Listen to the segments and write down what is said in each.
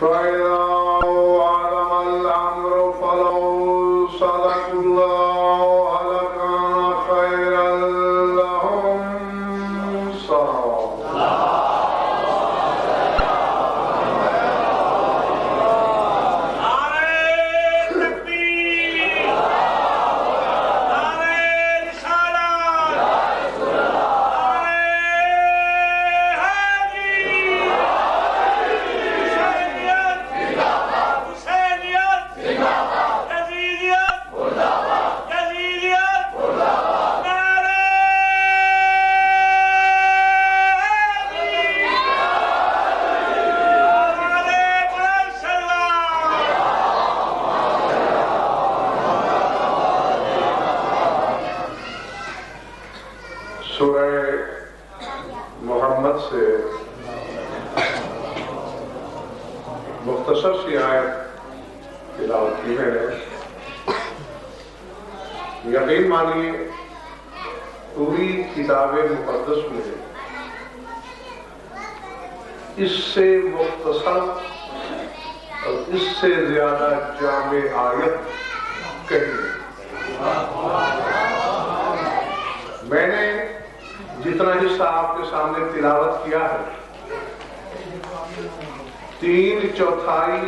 فإذا عظم الأمر فلو صدقوا الله لكان خيرا لهم. صلى سورہ محمد سے مختصر سی آیت تلاوت کی میں نے. یقین مانیے پوری کتاب مقدس میں اس سے مختصر اور اس سے زیادہ جامع آیت کہیں. میں نے جتنا حصہ آپ کے سامنے تلاوت کیا ہے 3/4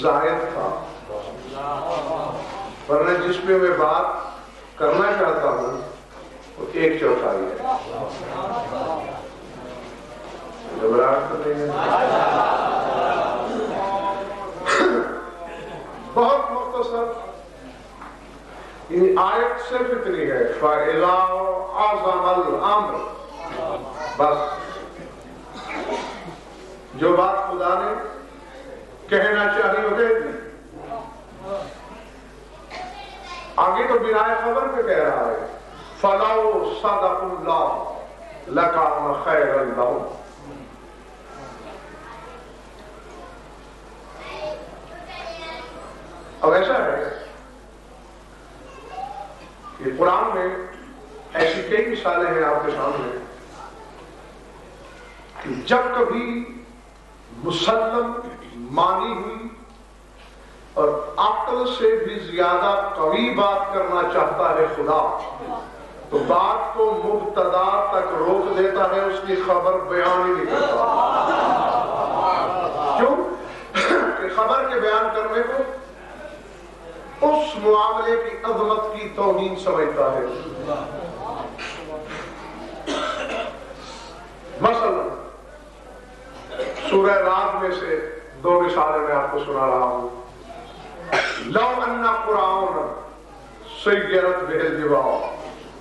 زائد تھا، ورنہ جس پہ میں بات کرنا چاہتا ہوں وہ 1/4 ہے. گھبراہٹ تو نہیں ہے؟ بہت مختصر آیت صرف اتنی ہے فَإِذَا عَظَمَ الْأَمْرُ. بس جو بات خدا نے کہنا چاہیے وہ کہہ دی. آگے تو بنائے خبر پہ کہہ رہا ہے فَلَوْ صَدَقُوا اللَّهَ لَكَانَ خَيْرًا لَهُمْ. اب ایسا ہے کہ قرآن میں ایسی کئی مثالیں ہیں آپ کے سامنے کہ جب کبھی مسلم مانی ہوئی اور عقل سے بھی زیادہ قوی بات کرنا چاہتا ہے خدا تو بات کو مبتدا تک روک دیتا ہے، اس کی خبر بیان ہی نہیں کرتا. کیوں کہ خبر کے بیان کرنے کو اس معاملے کی عظمت کی توہین سمجھتا ہے. مثلا سورہ رات میں سے 2 مثالیں میں آپ کو سنا رہا ہوں. لو ان قرآن سیرت بہ الجبال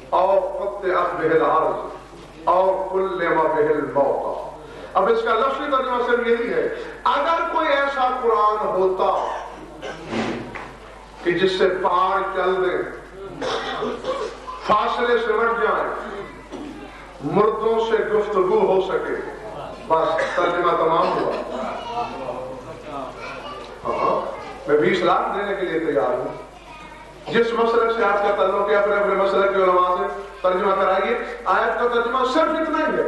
او قطعت بہ الارض او کلم بہ الموتى. اب اس کا لفظی ترجمہ صرف یہی ہے اگر کوئی ایسا قرآن ہوتا کہ جس سے پہاڑ چل دیں، فاصلے سمٹ جائیں، مردوں سے گفتگو ہو سکے، بس ترجمہ تمام ہوا. ہاں میں 20 لاکھ دینے کے لیے تیار ہوں. جس مسلک سے آپ کا تعلق ہے اپنے اپنے مسلک کے علماء سے ترجمہ کرائیے. آیت کا ترجمہ صرف اتنا ہی ہے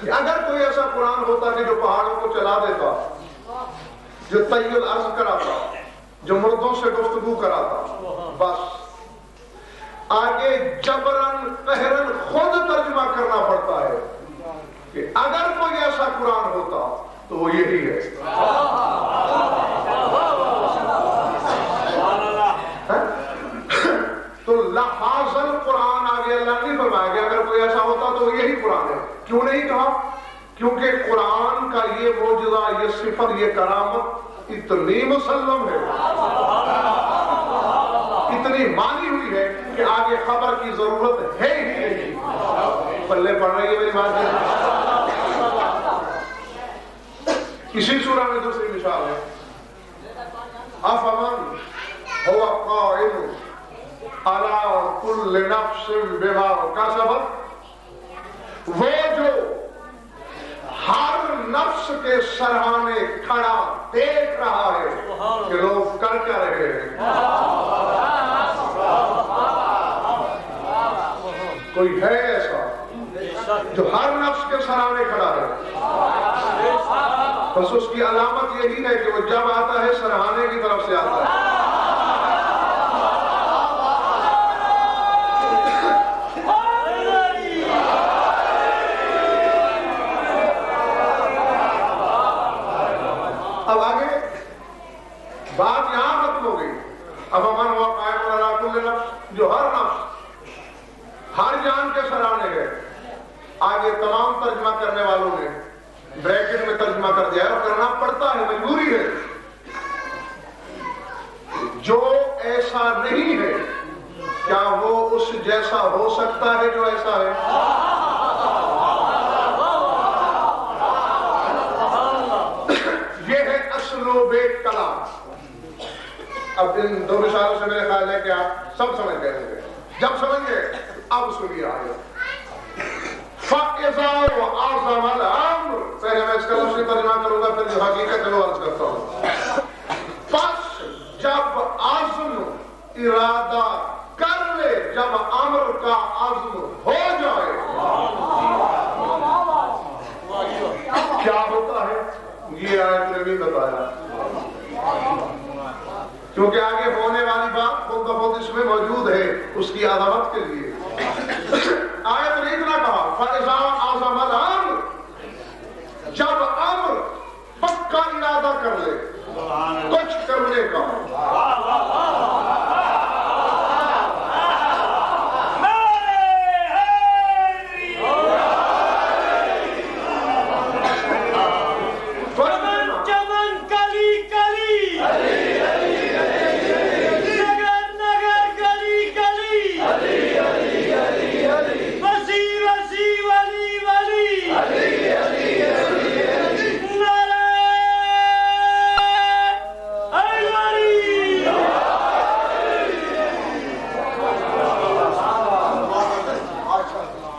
کہ اگر کوئی ایسا قرآن ہوتا کہ جو پہاڑوں کو چلا دیتا، جو طی الارض کراتا، جو مردوں سے گفتگو کراتا، بس آگے جبرن قہرن خود ترجمہ کرنا پڑتا ہے کہ اگر کوئی ایسا قرآن ہوتا تو وہ یہی ہے. تو لحاظ القرآن آگے اللہ نہیں فرمایا کہ اگر کوئی ایسا ہوتا تو وہ یہی قرآن ہے. کیوں نہیں کہا؟ کیونکہ قرآن کا یہ معجزہ، یہ صفت، یہ کرامت اتنی مسلم ہے، اتنی مانی ہوئی ہے کہ آگے خبر کی ضرورت ہے ہی نہیں. پلے پڑھ رہی ہے میری بات؟ اسی سورہ میں دوسری مثال ہے افمن هو قائم على كل نفس بما كسبت. وہ جو ہر نفس کے سرہانے کھڑا دیکھ رہا ہے کہ لوگ کر کیا رہے ہیں. کوئی ہے ایسا جو ہر نفس کے سرانے کھڑا ہے؟ بس اس کی علامت یہی ہے کہ وہ جب آتا ہے سرہانے کی طرف سے آتا ہے. اب آگے بات یہاں ختم ہو گئی. اب امن ہوا قائم علی کل نفس, جو ہر نفس ہر جان کے سرانے گئے. آگے تمام ترجمہ کرنے والوں نے بریکٹ میں ترجمہ کر دیا ہے, اور کرنا پڑتا ہے, مجبوری ہے. جو ایسا نہیں ہے کیا وہ اس جیسا ہو سکتا ہے جو ایسا ہے؟ یہ ہے اصل و بیت کلام. اب ان دو مثالوں سے میرے خیال ہے کہ آپ سب سمجھ گئے ہوں گے. جب سمجھ گئے اب سنیے آگے. فَإِذَا وَعَظَمَ الْأَمْرُ, پہلے میں اس کا دوسری ترجمہ کروں گا, پھر جو حقیقت ہے وہ عرض کرتا ہوں. پس جب عزم ارادہ کر لے, جب امر کا عزم ہو جائے, کیا ہوتا ہے یہ آیت نے بھی بتایا. کیونکہ آگے ہونے والی بات خود بخود اس میں موجود ہے اس کی عظمت کے لیے. آیت نے اتنا کہا فَإِذَا عَظَمَ الْأَمْرُ, جب امر پکا ارادہ کر لے کچھ کرنے کا.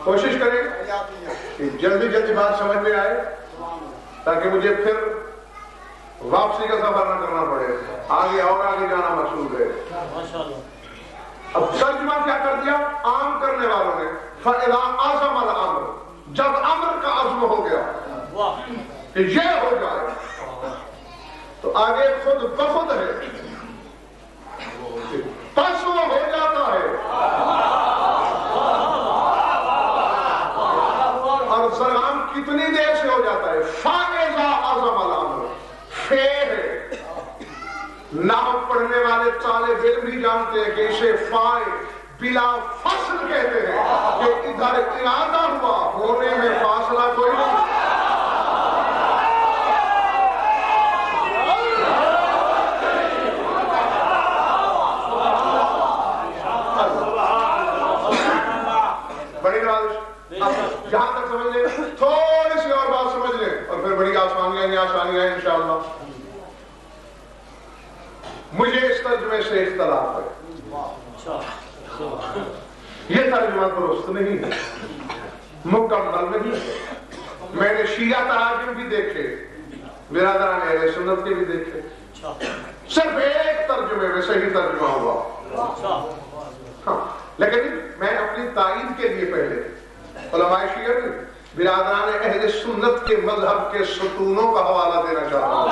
کوشش کریں کہ جلدی جلدی بات سمجھ میں آئے تاکہ مجھے پھر واپسی کا سفر نہ کرنا پڑے. آگے اور آگے جانا مقصود ہے. اب ترجمہ کیا کر دیا عام کرنے والوں نے, فَإِذَا عَزَمَ الْأَمْرُ, جب امر کا عزم ہو گیا کہ یہ ہو جائے, تو آگے خود بخود ہے, پس وہ ہو جاتا ہے. اور سلام کتنی دیر سے ہو جاتا ہے؟ فَإِذَا عَزَمَ الْأَمْرُ, فے ہے. نحو پڑھنے والے طالب علم بھی جانتے ہیں کہ اسے فائے بلا فصل کہتے ہیں, کہ ادھر ارادہ ہوا, ہونے میں فاصلہ کوئی نہیں. بڑی نوازش, جہاں تک سمجھ لیں, تھوڑی سی اور بات سمجھ لیں اور پھر بڑی آسانیاں انشاءاللہ. مجھے اس ترجمے سے اختلاف ہے. یہ ترجمہ درست نہیں ہے, مکمل نہیں ہے. میں نے شیعہ تراجم بھی دیکھے, برادران اہل سنت کے بھی دیکھے, صرف ایک ترجمے میں صحیح ترجمہ ہوا. ہاں, لیکن میں اپنی تائید کے لیے پہلے علماء شیعہ بھی برادران اہل سنت کے مذہب کے ستونوں کا حوالہ دینا چاہتا ہوں.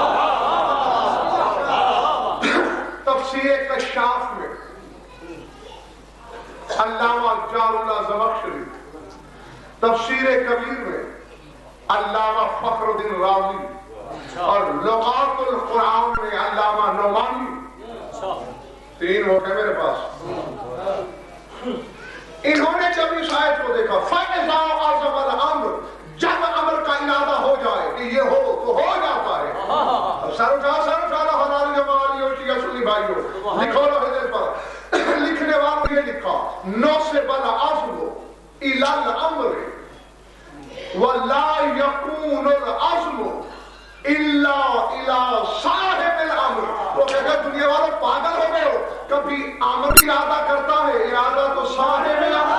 تفسیر کشاف میں علامہ جار اللہ زمخشری, تفسیر کبیر میں علامہ فخر الدین رازی, اور لغات القرآن میں علامہ نعمانی. 3 ہو گئے میرے پاس. انہوں نے جب اس آیت کو دیکھا فَإِذَا عَزَمَ الْأَمْرُ, جب امر کا ارادہ ہو جائے کہ یہ ہو تو ہو جاتا ہے. سر اٹھا ہماری جماعی اور شیعہ سنی بھائیوں, لکھو لوحے دل پر. لکھنے والوں یہ لکھا نُصِبَ الْعَزْمُ إِلَى الْأَمْرِ وَلَا يَكُونُ الْعَزْمُ إِلَّا إِلَى صَاحِبِ الْأَمْرِ. وہ کہتے ہیں دنیا والوں پاگل ہو گئے ہو, کبھی امر ارادہ کرتا ہے, ارادہ تو صاحب الامر.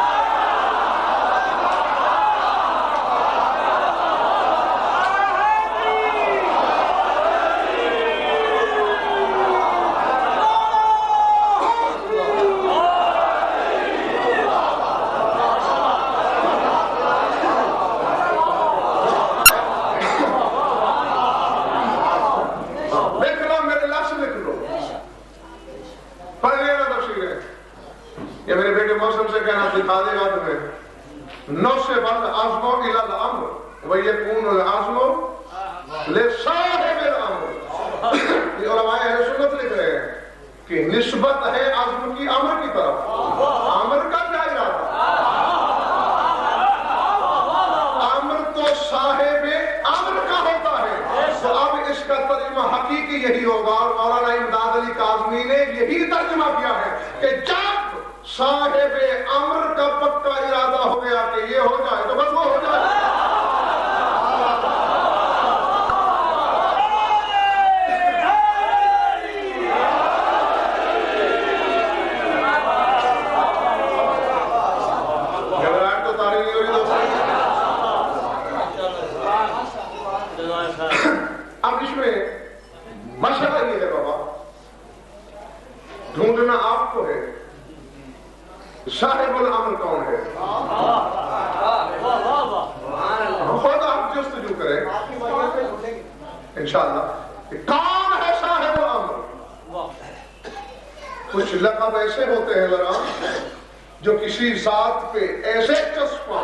فَيَكُونُ الْعَزْمُ لِصَاحِبِ الْأَمْرِ. یہ علماء اہل سنت لکھ رہے ہیں کہ نسبت ہے عزم کی امر کی طرف. امر کا کیا ارادہ؟ امر تو صاحب امر کا ہوتا ہے. تو اب اس کا ترجمہ حقیقی یہی ہوگا اور مولانا امداد علی کاظمی نے یہی ترجمہ کیا ہے کہ جب صاحب امر کا پکا ارادہ ہو گیا کہ یہ ہو جائے تو بس وہ ہو جائے. اب اس میں مسئلہ یہ ہے بابا، ڈھونڈنا آپ کو ہے صاحب الامر کون ہے. خود آپ جستجو کریں انشاءاللہ کہ کون ہے صاحب الامر. کچھ لقب ایسے ہوتے ہیں ذرا جو کسی ذات پہ ایسے چسپاں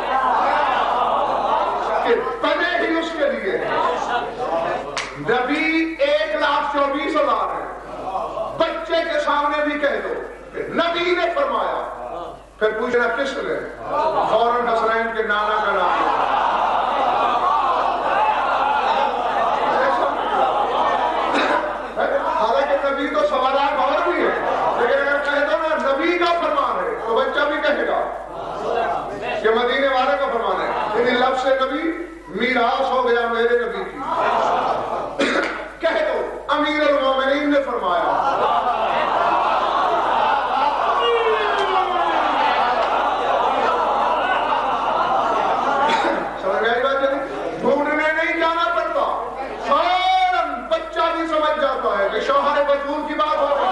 کہ بنے ہی اس کے لیے. نبی 1,24,000 ہے. بچے کے سامنے بھی کہہ دو کہ نبی نے فرمایا، پھر پوچھنا کس نے؟ فوراً حسنین کے نانا کا نام. حالانکہ نبی تو سوالات اور بھی ہے، لیکن اگر کہہ دو نا نبی کا فرمان ہے تو بچہ بھی کہے گا کہ مدینے والے کا فرمان ہے. لیکن لفظ نبی میراث ہو گیا میرے نبی کی. کہہ دو امیر المومنین نے فرمایا. سمجھ گئی بات ہے؟ ڈھونڈنے نہیں جانا پڑتا، فوراً بچہ بھی سمجھ جاتا ہے کہ شوہر بطول کی بات ہو رہی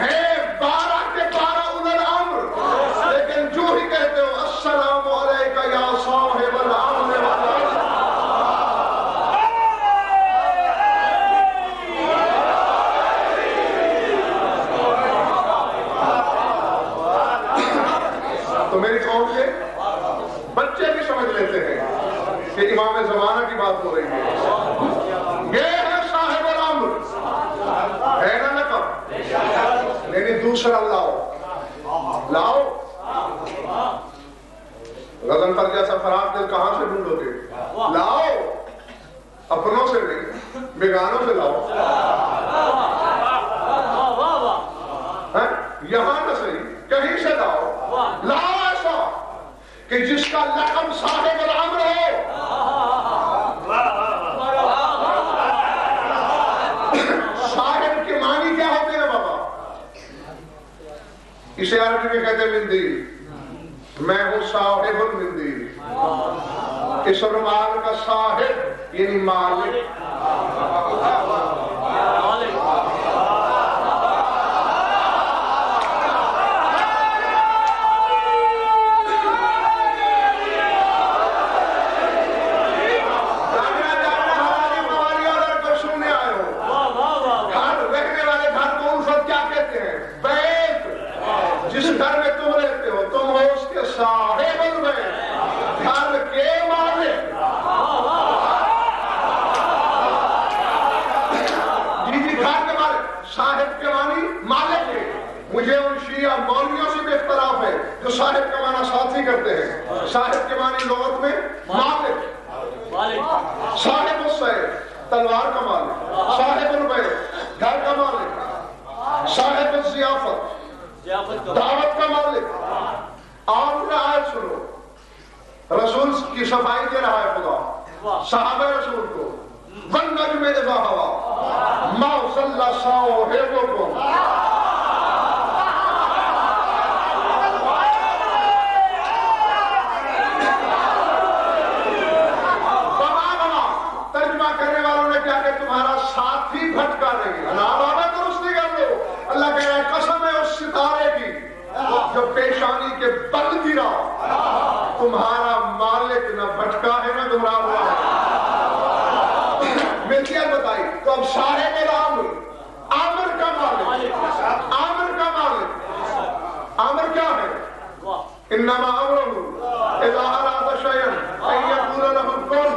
ہے. 12 کے 12 اولو الامر، لیکن جو ہی کہتے ہو السلام علیکہ یا صاحب الامر تو میری قوم کے بچے بھی سمجھ لیتے ہیں کہ امام زمانہ کی بات ہو رہی ہے. یہ ہے صاحب الامر، ہے نا لقب. لیکن دوسرا لاؤ غزل پر جیسا فراق دل کہاں سے ڈھونڈو گے؟ لاؤ، اپنوں سے نہیں بیگانوں سے لاؤ. یہاں نہ صحیح کہیں سے لاؤ ایسا کہ جس کا لقب صاحب الامر ہو. صاحب کے معنی کیا ہوتے ہیں بابا؟ اسے عربی میں کہتے ہیں مندیل. میں ہوں صاحب المندیل. اس رومال کا صاحب یعنی مالک. جس گھر میں تم رہتے ہو تم ہو اس کے صاحب البیت، گھر کے مالک. جی گھر کے مالک. صاحب کے معنی مالک ہے. مجھے ان شیعہ مولویوں سے بھی اختلاف ہے جو صاحب کا معنی ساتھی کرتے ہیں. صاحب کے معنی لغت میں مالک. صاحب السیف تلوار کا مالک. صاحب البیت گھر کا مالک. صاحب الضیافت دعوت کا مالک. آپ نے آیت سنو، رسول کی صفائی دے رہا ہے خدا صحابہ رسول کو. والنجم اذا ہوا ما ضل صاحبکم. ترجمہ کرنے والوں نے کیا کہ تمہارا ساتھی بھٹکا نہیں. درستی کر لو. اللہ کہہ رہا ہے قسم ہے اس ستارے کی جو پیشانی کے بل گرا، تمہارا مالک نہ بھٹکا ہے نہ گمراہ ہوا ہے. ملکیت بتائی تو اب صاحب الامر، امر کا مالک. امر کا مالک، امر کیا ہے؟ انما امرہ اذا اراد شیئا ان یقول له کن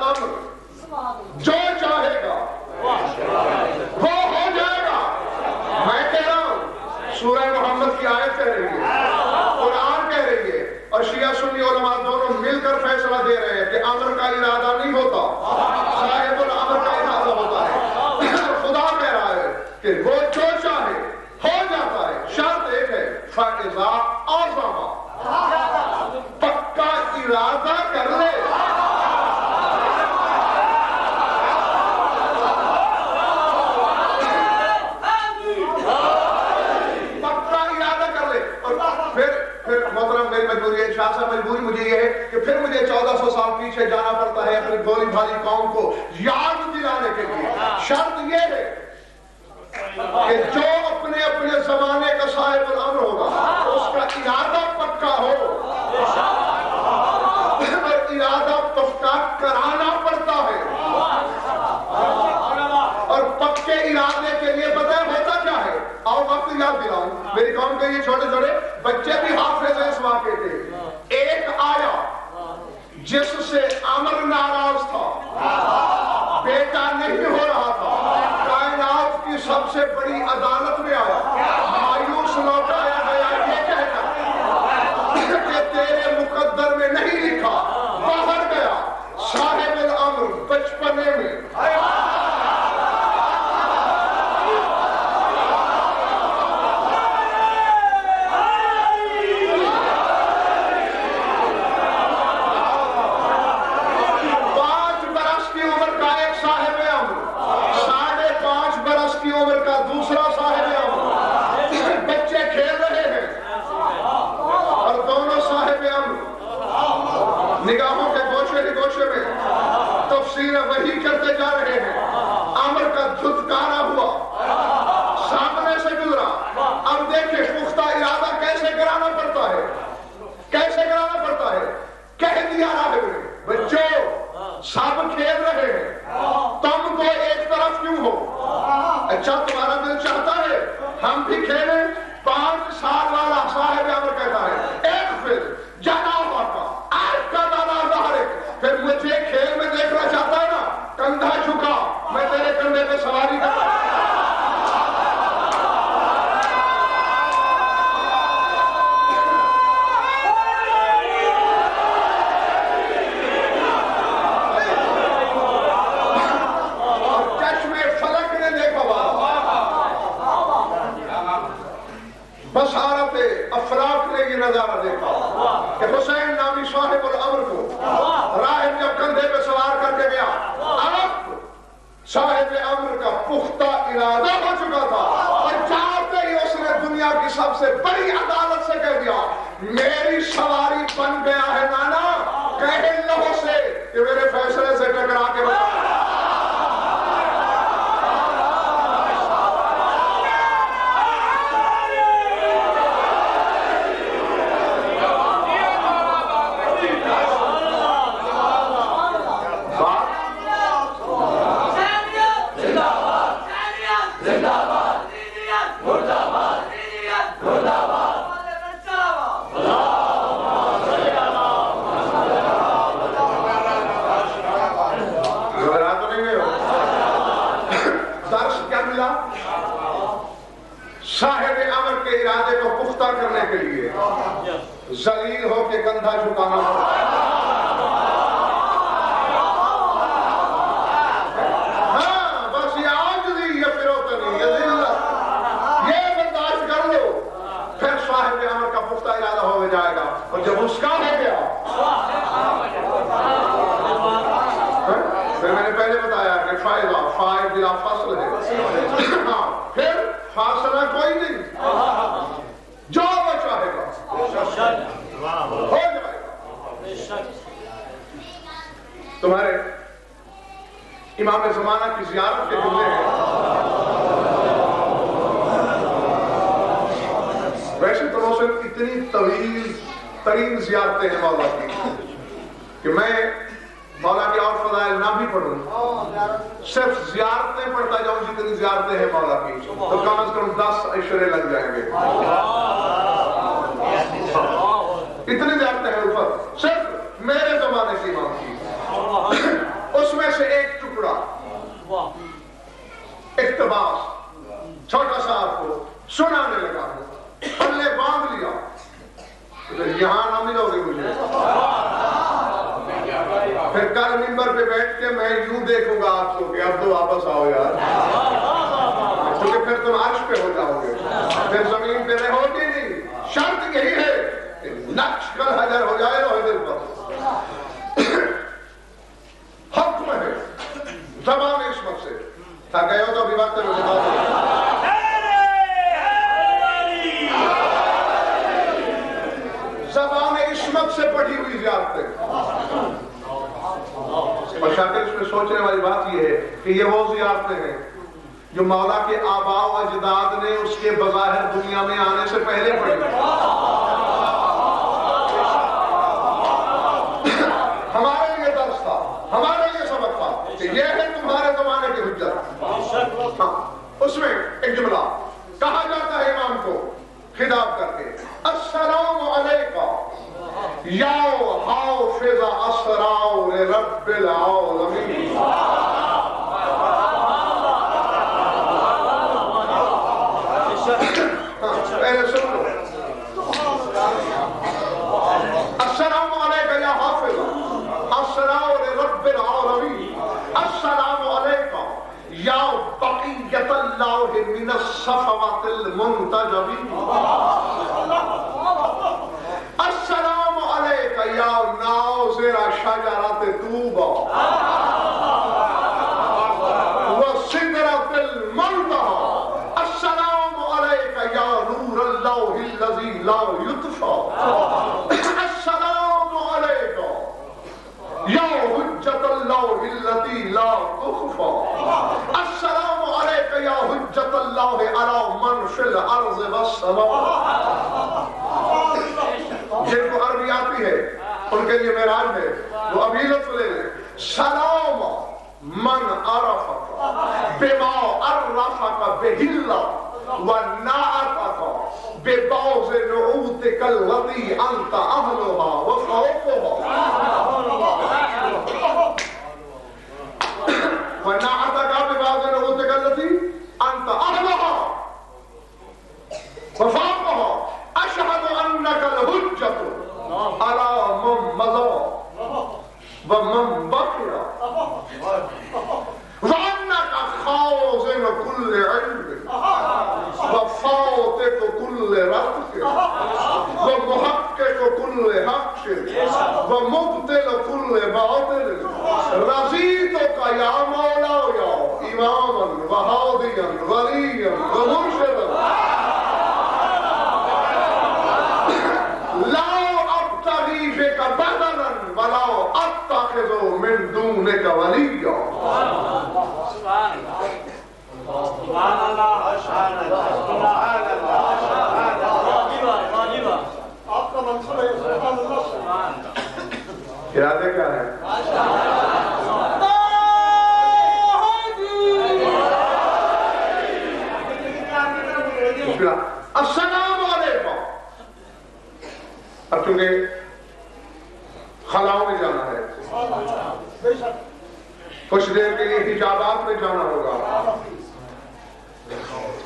الامر جو چاہے گا وہ ہو جائے گا. میں کہہ رہا ہوں سورہ محمد کی آیت کہہ رہی ہے, قرآن کہہ رہی ہے, اور شیعہ سنی علماء دونوں مل کر فیصلہ دے رہے ہیں کہ امر کا ارادہ نہیں ہوتا, صاحب الامر کا ارادہ ہوتا ہے. خدا کہہ رہا ہے کہ وہ جو چاہے ہو جاتا ہے, شرط ایک ہے فَإِذَا عَزَمَ, پکا ارادہ کر لے. پکا ارادہ کر لے. اور پھر محترم میری مجبوری ہے, شاہ صاحب مجبوری مجھے یہ ہے کہ پھر مجھے 1400 سال پیچھے جانا پڑتا ہے اپنی بولی بھالی قوم کو یاد دلانے کے لیے. شرط یہ ہے کہ جو اپنے اپنے زمانے کا صاحب الامر ہوگا اس کا ارادہ پکا ہو, اور ارادہ پکا کرانا پڑتا ہے. اور پکے ارادے کے لیے پتہ ہوتا کیا ہے, اور وقت یاد دلاؤں, میری قوم کے یہ چھوٹے چھوٹے بچے بھی حافظ ہیں اس واقعے کے. ایک آیا جس سے امر ناراض تھا, بیٹا نہیں ہو رہا تھا, کائنات کی سب سے بڑی عدالت میں آیا, مایوس لوٹایا گیا یہ کہہ کر کہ تیرے مقدر میں نہیں لکھا. باہر گیا صاحب الامر بچپنے میں دوسرا صاحب امر, بچے کھیل رہے ہیں اور دونوں صاحب امر نگاہوں کے گوشے میں تفسیر وحی کرتے جا رہے ہیں. امر کا دھتکارا ہوا, سامنے سے گزرا. اب دیکھیں پختہ ارادہ کیسے کرانا پڑتا ہے, کیسے کرانا پڑتا ہے. کہہ دیا راہب نے بچوں سب کھیل رہے ہیں, تم تو ایک طرف کیوں ہو؟ اچھا تمہارا دل چاہتا ہے ہم بھی کھیلیں. 5 سال والا صاحب امر کہتا ہے ایک پھر جناب آقا آپ کا دادا ظاہر, پھر مجھے کھیل میں دیکھنا چاہتا ہے نا, کندھا جھکا, میں تیرے کندھے پہ سواری کرتا ہوں. بصارت افراق نے یہ نظارہ دیکھا کہ حسین نامی صاحب الامر کو راہب جب کندھے پہ سوار کر کے گیا, اب صاحب امر کا پختہ ارادہ ہو چکا تھا, اور جاتے ہی اس نے دنیا کی سب سے بڑی عدالت سے کہہ دیا میری سواری بن گیا ہے نانا, کہہ لو سے کہ میرے فیصلے سے ٹکرا کے بتا. صاحب امر کے ارادے کو پختہ کرنے کے لیے ذلیل ہو کے کندھا جھکانا پڑتا ہے. ہاں بس یہ عاجزی, یہ فروتنی, یہ ذلت, یہ برداشت کر لو, پھر صاحب امر کا پختہ ارادہ ہو جائے گا. اور جب اس کا ہو گیا, پھر میں نے پہلے بتایا کہ فائدہ فائد بلا فصل ہے. پھر فاصلہ کوئی نہیں, جو وہ چاہے گا ہو جائے گا. تمہارے امام زمانہ کی زیارت کے جملے ہیں. ویسے تو روشن اتنی طویل ترین زیارتیں ہیں مولا کی کہ میں مولا کی اور فضائل نہ بھی پڑھوں, صرف زیارتیں پڑھتا جاؤں جتنی زیارتیں ہیں مولا کی, تو کم از کم 10 عشرے لگ جائیں گے. اتنی زیارتیں ہیں اوپر صرف میرے زمانے کی امام کی. اس بیٹھ کے میں یوں دیکھوں گا آپ کو کہ اب تو واپس آؤ یار، کیونکہ پھر تم عرش پہ ہو جاؤ گے، پھر زمین پہ رہو گے نہیں۔ شرط یہی ہے کہ نقش کل حجر ہو جائے روح دل پر۔ حکم ہے زبان عصمت سے، تھا گئے ہو تو ابھی وقت میں بات ہے۔ زبان عصمت سے پڑھی ہوئی زیارتیں، اور شاکر اس میں سوچنے والی بات یہ ہے کہ یہ وہ زیارتیں ہیں جو مولا کے آباء و اجداد نے اس کے بظاہر دنیا میں آنے سے پہلے پڑھی۔ ہمارے لیے درس تھا، ہمارے لیے سبق تھا کہ یہ ہے تمہارے زمانے کی حجت۔ اس میں ایک جملہ کہا جاتا ہے امام کو خطاب کر کے، السلام علیکہ یا حافظ اسرار رب العالمین۔ پہلے سن لو، السلام علیکہ یا حافظ اسرار رب العالمین، السلام علیکہ یا بقیت اللہ من الصفوات المنتجبین، السلام علیکہ یا ناظر شجرۃ طوبی وسدرۃ المنتہی، السلام علیکہ یا نور اللہ الذی لا یطفی، السلام علیکہ یا حجت اللہ التي لا تخفى، السلام علیکہ یا حجت اللہ علی من فی الارض والسماء۔ جن کو عربی آتی ہے ان کے لیے معراج ہے، وہ ابھی لطف لے لیں، سلام من عرفک بما عرفک بہ اللہ ونعتک ببعض نعوتک التي انت اہلها وفوقها، ونعتک ببعض نعوتک التي انت اہلها وفوقها، اشہد انک الحجۃ علی من مضی ومن بقی وانک خازن کل علم وفاتح کل رزق ومحقق کل حق ومبطل کل باطل، رضیتک یا مولا یا اماما وہادیا ولیا ومرشدا، بدلا ولا اتخذ من دونك وليا۔ سبحان اللہ، سبحان اللہ، آپ کا منصب ہے سبحان اللہ۔ ارادے کیا ہے؟ السلام علیکم۔ اب چونکہ خلاؤں میں جانا ہے، کچھ دیر کے لیے حجابات میں جانا ہوگا،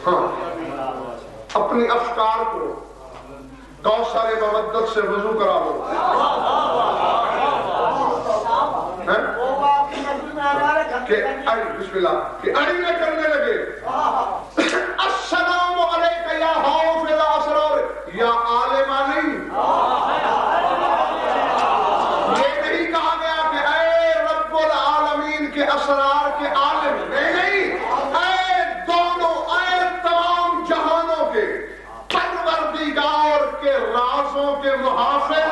ہاں اپنی افکار کو کوثر مودت سے وضو کرا لو، کہ بسم اللہ کہ اڑی میں کرنے لگے، السلام علیکہ یا حافظ اسرار، یا عالمہ نہیں، اسرار کے عالم نہیں، اے دونوں، اے تمام جہانوں کے پروردگار کے رازوں کے محافظ،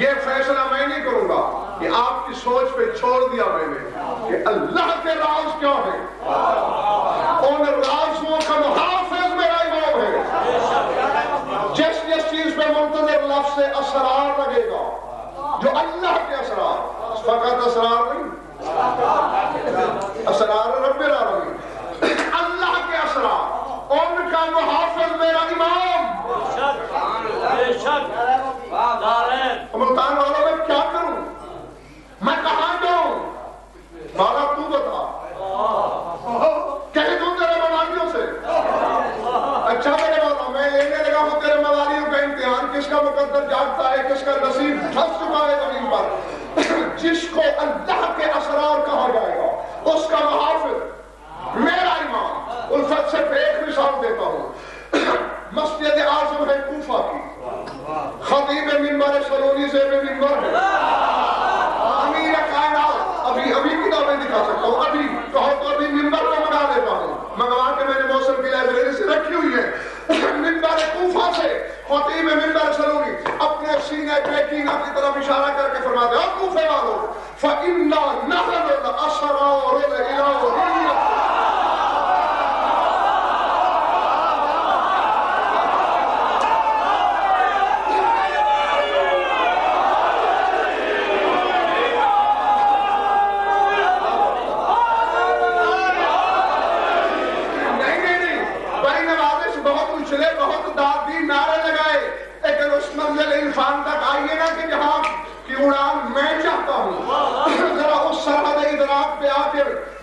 یہ فیصلہ میں نہیں کروں گا، یہ آپ کی سوچ پہ چھوڑ دیا میں نے کہ اللہ کے راز کیا ہے، ان رازوں کا محافظ میرا امام ہے۔ جس جس چیز پہ منتظر لفظ اسرار لگے گا، جو اللہ کے اسرار، فقط اسرار نہیں، اسرار رب العالمین، اللہ کے اسرار، ان کا محافظ میرا امام۔ ملتان والوں میں کیا کروں؟ اللہ کے اسرار کہا جائے گا، اس کا محافظ میرا امام۔ الفت سے ایک مثال دیتا ہوں، مسجد اعظم ہے کوفہ کی، خطیب منبر سلونی سے منبر ہے، امیر کائنات، ابھی کتابیں دکھا سکتا ہوں، ابھی کہو تو ابھی منبر کو منگا دیتا ہوں، منگوا کے میں نے موصل کی لائبریری سے رکھی ہوئی ہے۔ منبر کوفہ سے خطیب منبر سلونی اپنے سینے پیکینہ کی طرف اشارہ کر کے فرماتے ہیں، کوفے والوں فَإِنَّا نَحْنُ الْأَسْرَارُ الْإِلَٰهِيَّةُ۔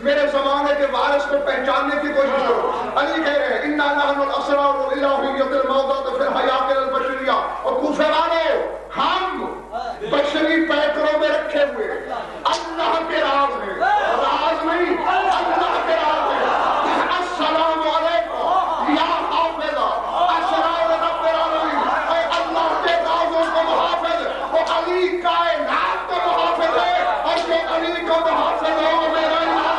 میرے زمانے کے وارث کو پہچاننے کی کوشش کرو۔ علی کہہ رہے ہیں اِنَّا نَحْنُ الْأَسْرَارُ الْإِلَٰهِيَّةُ الْمَوْضَةُ فِي الْحَيَاةِ الْبَشَرِيَّةِ۔ اور کوفے والوں، ہم بشری پیکروں میں رکھے ہوئے اللہ کے راز ہیں، راز نہیں، اللہ کے راز ہیں۔ السلام علیکم یا حافظ اسرار رب العالمین، اے اللہ کے رازوں کو محافظ، وہ علی کائنات کو محافظ ہے، اور جو علی کو محافظ ہو وہ میرا امام۔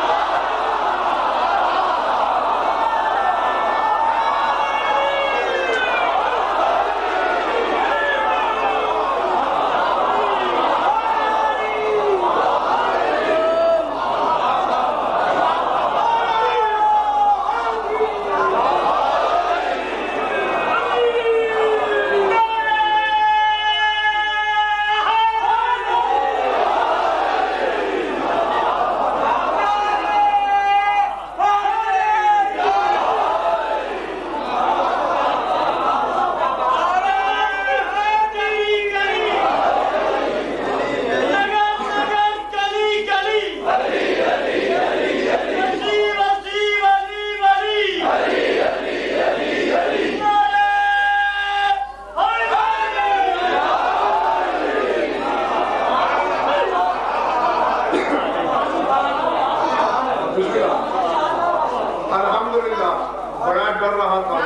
الحمدللہ بڑا ڈر رہا تھا،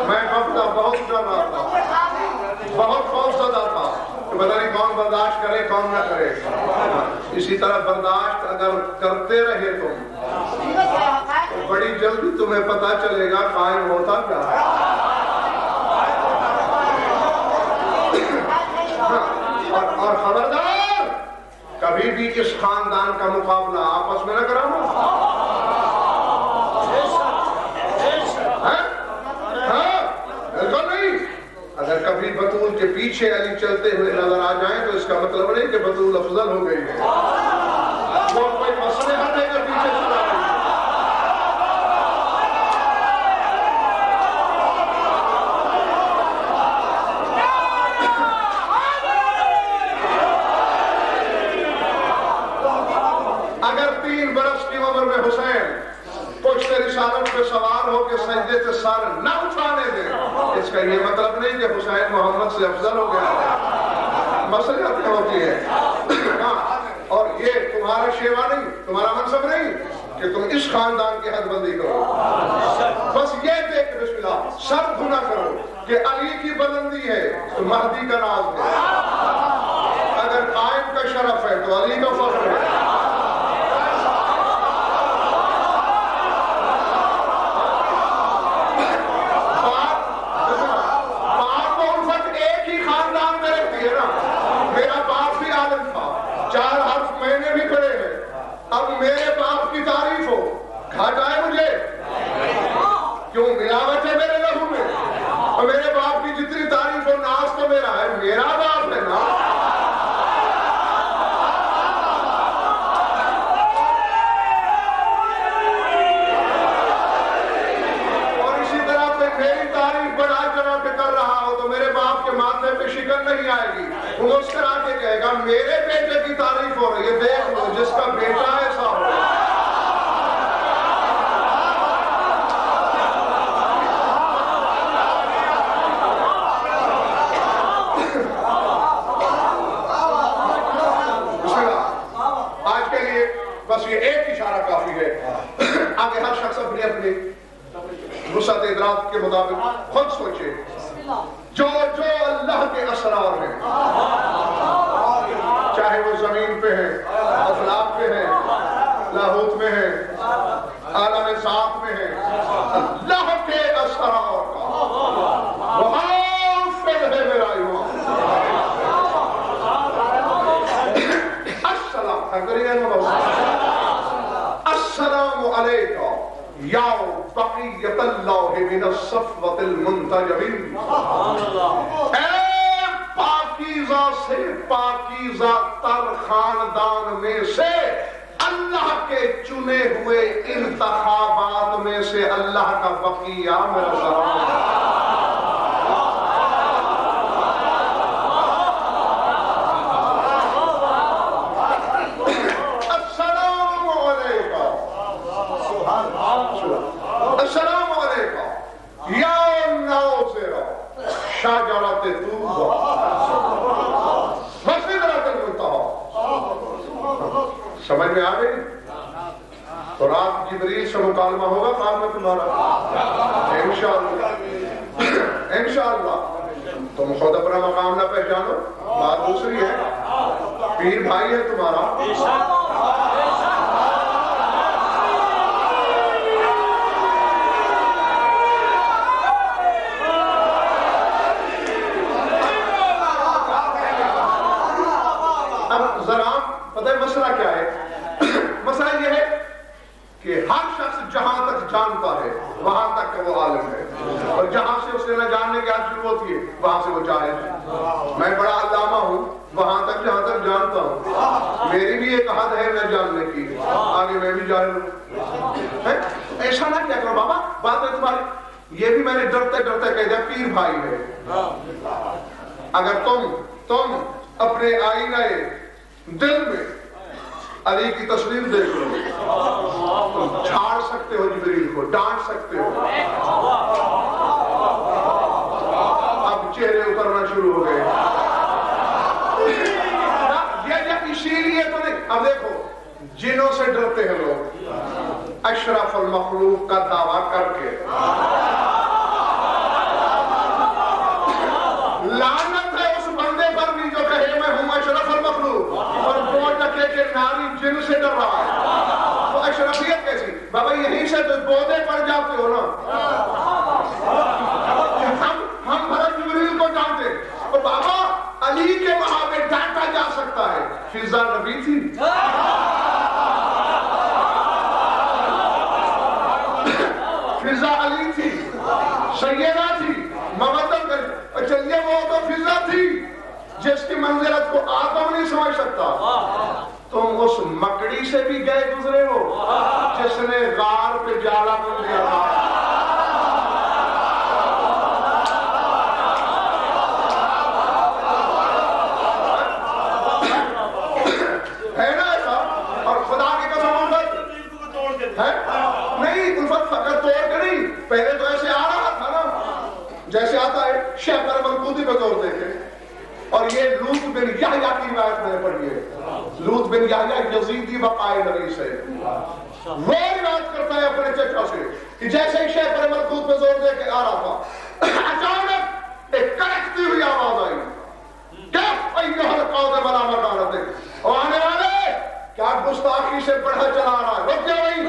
میں بہت ڈر رہا تھا، بہت خوف زدہ تھا کہ پتہ نہیں کون برداشت کرے کون نہ کرے۔ اسی طرح برداشت اگر کرتے رہے تم تو بڑی جلدی تمہیں پتہ چلے گا قائم ہوتا کیا ہے۔ اور خبردار، کبھی بھی اس خاندان کا مقابلہ آپس میں نہ کرانا۔ بالکل نہیں۔ اگر کبھی بطول کے پیچھے علی چلتے ہوئے نظر آ جائیں تو اس کا مطلب نہیں کہ بطول افضل ہو گئی ہے، وہ کوئی مسئلہ حل ہے کہ پیچھے چلا گئی۔ اگر 3 برس کی عمر میں حسین پشت رسالت پہ سوار ہو کے سجدے سے سر نہ اٹھانے دیں، اس کا یہ مطلب نہیں کہ حسین محمد سے افضل ہو گیا ہے، مسئلہ کیا ہوتی ہے۔ اور یہ تمہارا شیوا نہیں، تمہارا منصب نہیں کہ تم اس خاندان کی حد بندی کرو، بس یہ دیکھ بسم اللہ سر دھنا کرو کہ علی کی بلندی ہے تو مہدی کا ناز ہے، اگر قائم کا شرف ہے تو علی کا فخر ہے۔ اب میرے باپ کی تعریف ہو، گھاٹا ہے مجھے، کیوں ملاوٹ ہے میرے لہو میں، اور میرے باپ کی جتنی تعریف ہو ناز تو میرا ہے، میرا باپ ہے نا۔ اور اسی طرح پہ میری تعریف بڑا جگہ پہ کر رہا ہو تو میرے باپ کے ماتھے پہ شکن نہیں آئے گی، وہ مسکرا کے کہے گا میرے بیٹے کی تعریف ہو رہی ہے، دیکھ لو جس کا بیٹا ایسا ہو۔ بس یہ ایک اشارہ کافی ہے. آگے ہر شخص اپنی اپنی وسعت ادراک کے مطابق خود سوچے جو جو اللہ کے اسرار ہیں، چاہے وہ زمین پہ ہیں، افلاک پہ ہیں، لاہوت میں ہیں، عالم سات میں ہیں، اللہ کے اسرار کا محافظ ہے میرا ایمان. السلام علیکم یا بقیت اللہ من الصفوۃ المنتجبین. اے پاکیزہ سے پاکیزہ تر خاندان میں سے، اللہ کے چنے ہوئے انتخابات میں سے اللہ کا بقیہ میرا سلام. السلام علیکم یا ناظر شجرۃ طوبی وسدرۃ المنتہی. سمجھ میں آ گئی؟ تو رات جبریل سے مکالمہ ہوگا بعد میں تمہارا انشاءاللہ. تم خود اپنا مقام نہ پہچانو، بات دوسری ہے. پیر بھائی ہے تمہارا. مسئلہ کیا ہے؟ مسئلہ یہ ہے کہ ہر شخص جہاں تک جانتا ہے وہاں تک وہ عالم ہے، اور جہاں سے اس نے نہ جاننے کی عادت شروع ہوتی ہے وہاں سے وہ جاہل ہے. میں بڑا علامہ ہوں وہاں تک جہاں تک جانتا ہوں، میری بھی ایک حد ہے نہ جاننے کی، آگے میں بھی جاہل ہوں. ایسا نہ کیا کرو بابا، بات ہے تمہاری. یہ بھی میں نے ڈرتے ڈرتے کہہ دیا پیر بھائی ہے. اگر تم اپنے آئینہ دل میں علی کی تصویر دیکھ لو، تم جھاڑ سکتے ہو جبریل کو، ڈانٹ سکتے ہو. اب چہرے اترنا شروع ہو گئے. یہ اسی لیے تو نہیں. اب دیکھو جنوں سے ڈرتے ہیں لوگ اشرف المخلوق کا دعویٰ کر کے. لعنت ہے اس بندے پر بھی جو کہے میں ہوں اشرف المخلوق اور بول ٹکے کہ ناری جن سے ڈر رہا ہے. تو اشرفیت کیسی بابا؟ یہیں سے تو بودے پڑ جاتے ہو نا. ہم حضرت جبریل کو جانتے اور بابا علی کے وہاں پہ ڈانٹا جا سکتا ہے. فضا نبی تھی، فضا علی تھی، سیدہ تھی، مودت کر. چلیے وہ تو فضا تھی جس کی منزلت کو آدم نہیں سمجھ سکتا. تم اس مکڑی سے بھی گئے گزرے ہو جس نے غار پہ جالا بن دیا تھا. ہے نا ایسا؟ اور خدا کی قسم نہیں، الفت فقط توڑ کے نہیں، پہلے تو ایسے آ رہا تھا نا جیسے آتا ہے. شیخ المنقوطی پہ زور دے کے. اور یہ لوط بن یحییٰ کی روایت میں نے پڑھی ہے. لوط بن یحییٰ یزیدی بقائے نبی سے وہ روایت کرتا ہے اپنے چچا سے کہ جیسے ہی شیخ المنقوط پہ زور دے کے آ رہا تھا، اچانک ایک کڑکتی ہوئی آواز آئی. کیف ایھا القوم ولا مکانۃ. اور آنے والے کیا گستاخی سے بڑھا چلا رہا ہے؟ رک جاؤ بھائی.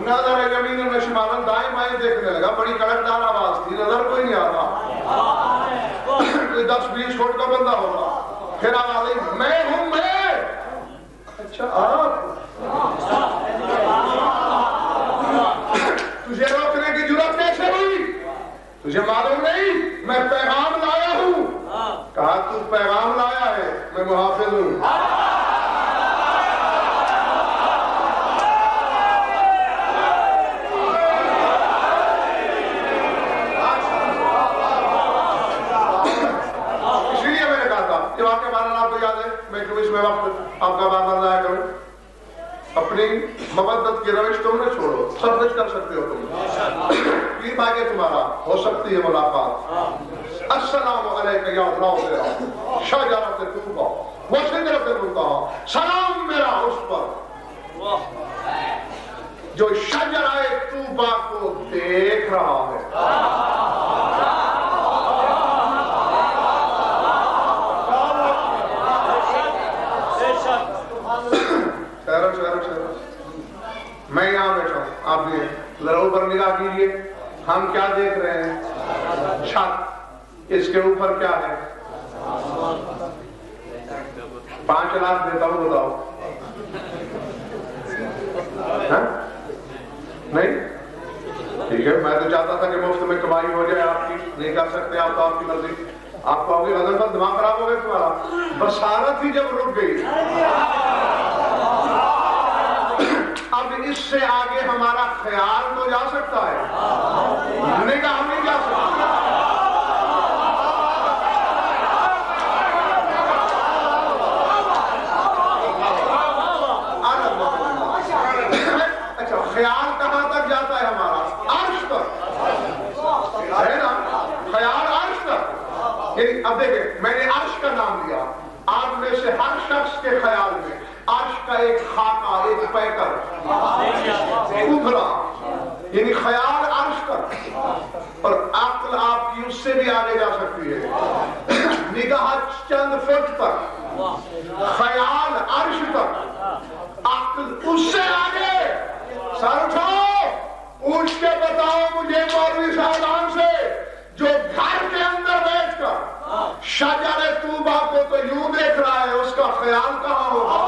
نظر یمین و شمال، دائیں بائیں دیکھنے لگا. بڑی کڑکدار آواز تھی، نظر کوئی نہیں آ رہا. کوئی 10-20 فٹ کا بندہ ہوگا. پھر آواز آئی میں ہوں میں. اچھا آپ تجھے روکنے کی جرات کیسے ہوئی؟ تجھے معلوم نہیں میں پیغام لایا ہوں. کہا تو پیغام لایا ہے، میں محافظ ہوں. آپ کا بات ضائع کرو. اپنی مودت کی روش تم نے چھوڑو، سب کچھ کر سکتے ہو تم. پیر بھائی تمہارا ہو سکتی ہے ملاقات. السلام علیکم یا ناظر شجرۃ طوبیٰ وسدرۃ المنتہیٰ، سلام میرا اس پر جو شجرہ طوبیٰ کو دیکھ رہا ہے۔ میں یہاں بیٹھا ہوں، آپ بھی ذرا اوپر نگاہ کیجئے، ہم کیا دیکھ رہے ہیں؟ چھت، اس کے اوپر کیا ہے؟ 5 لاکھ دیتا ہوں، بتاؤ نہیں؟ ٹھیک ہے، میں تو چاہتا تھا کہ مفت میں کمائی ہو جائے آپ کی، نہیں کر سکتے آپ تو آپ کی مرضی، آپ کو ہوگی غزل پر دماغ خراب ہو گئے تمہارا، بصارت ہی جب رک گئی۔ اب اس سے آگے ہمارا خیال تو جا سکتا ہے، نگاہ نہیں جا سکتا۔ اچھا، خیال کہاں تک جاتا ہے ہمارا؟ عرش تک ہے نا، خیال عرش تک۔ یعنی اب دیکھیں، میں نے عرش کا نام لیا، آپ میں سے ہر شخص کے خیال میں عرش کا ایک خاکہ، ایک پیکر ابھرا، یعنی خیال عرش تک، اور عقل آپ کی اس سے بھی آگے جا سکتی ہے، نگاہ چند فٹ تک، خیال عرش تک، عقل اس سے آگے۔ سر اٹھاؤ، اٹھ کے بتاؤ مجھے مولوی صاحبان سے، جو گھر کے اندر بیٹھ کر شجر طوبیٰ کو تو یوں دیکھ رہا ہے، اس کا خیال کہاں ہوگا؟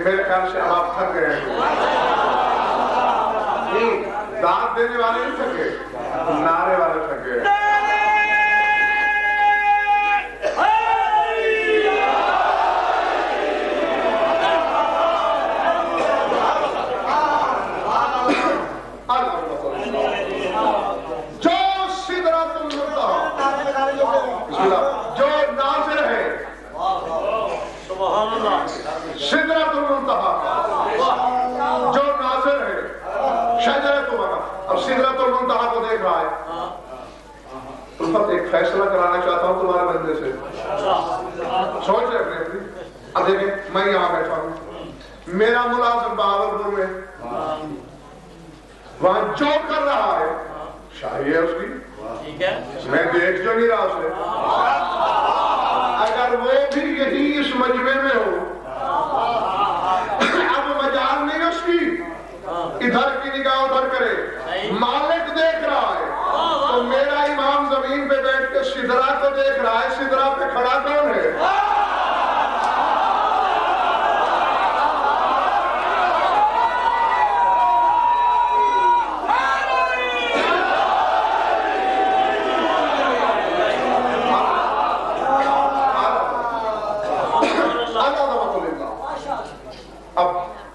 میرے خیال سے اب آپ تھک گئے ہیں، داد دینے والے نہیں تھکے، نعرے والے تھک گئے۔ جو سدرۃ المنتہیٰ، جو ناظر ہے سدرۃ المنتہیٰ، جو ناظر ہے شجرہ طوبیٰ کا، اب سدرۃ المنتہیٰ کو دیکھ رہا ہے۔ تو ایک فیصلہ کرانا چاہتا ہوں تمہارے بندے سے، سوچ رہے اپنے، اب دیکھیں میں یہاں بیٹھا ہوں، میرا ملازم بہاولپور میں وہاں جو کر رہا ہے شاہی ہے اس کی، میں دیکھ جو نہیں رہا اسے، اگر وہ بھی یہی اس مجمع میں ہو، اب مجال نہیں اس کی ادھر کی نگاہ ادھر کرے، مالک دیکھ رہا ہے، تو میرا امام زمین پہ بیٹھ کے سدرہ کو دیکھ رہا ہے، سدرہ پہ کھڑا کون ہے؟ اب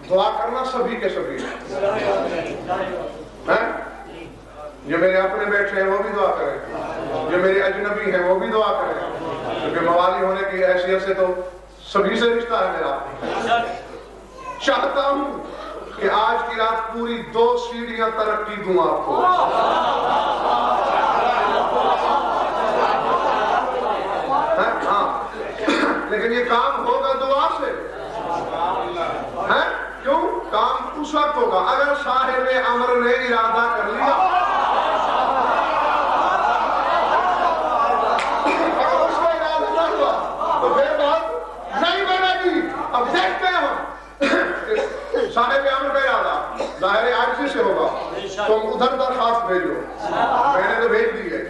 دعا کرنا سبھی کے سبھی، جو میرے اپنے بیٹھے ہیں وہ بھی دعا کریں، جو میرے اجنبی ہیں وہ بھی دعا کریں، کیونکہ موالی ہونے کی حیثیت سے تو سبھی سے رشتہ ہے میرا۔ چاہتا ہوں کہ آج کی رات پوری 2 سیڑھیاں ترقی دوں آپ کو، ہاں، لیکن یہ کام ہوگا دعا سے، کیوں؟ کام اس وقت ہوگا اگر صاحب امر نے ارادہ کر لیا، اگر اس کو ارادہ نہ ہوا تو پھر بات نہیں بنے گی۔ اب دیکھتے ہیں ہم صاحب امر کا ارادہ ظاہر عاجزی سے ہوگا، تم ادھر درخواست بھیجو، میں نے تو بھیج دی ہے،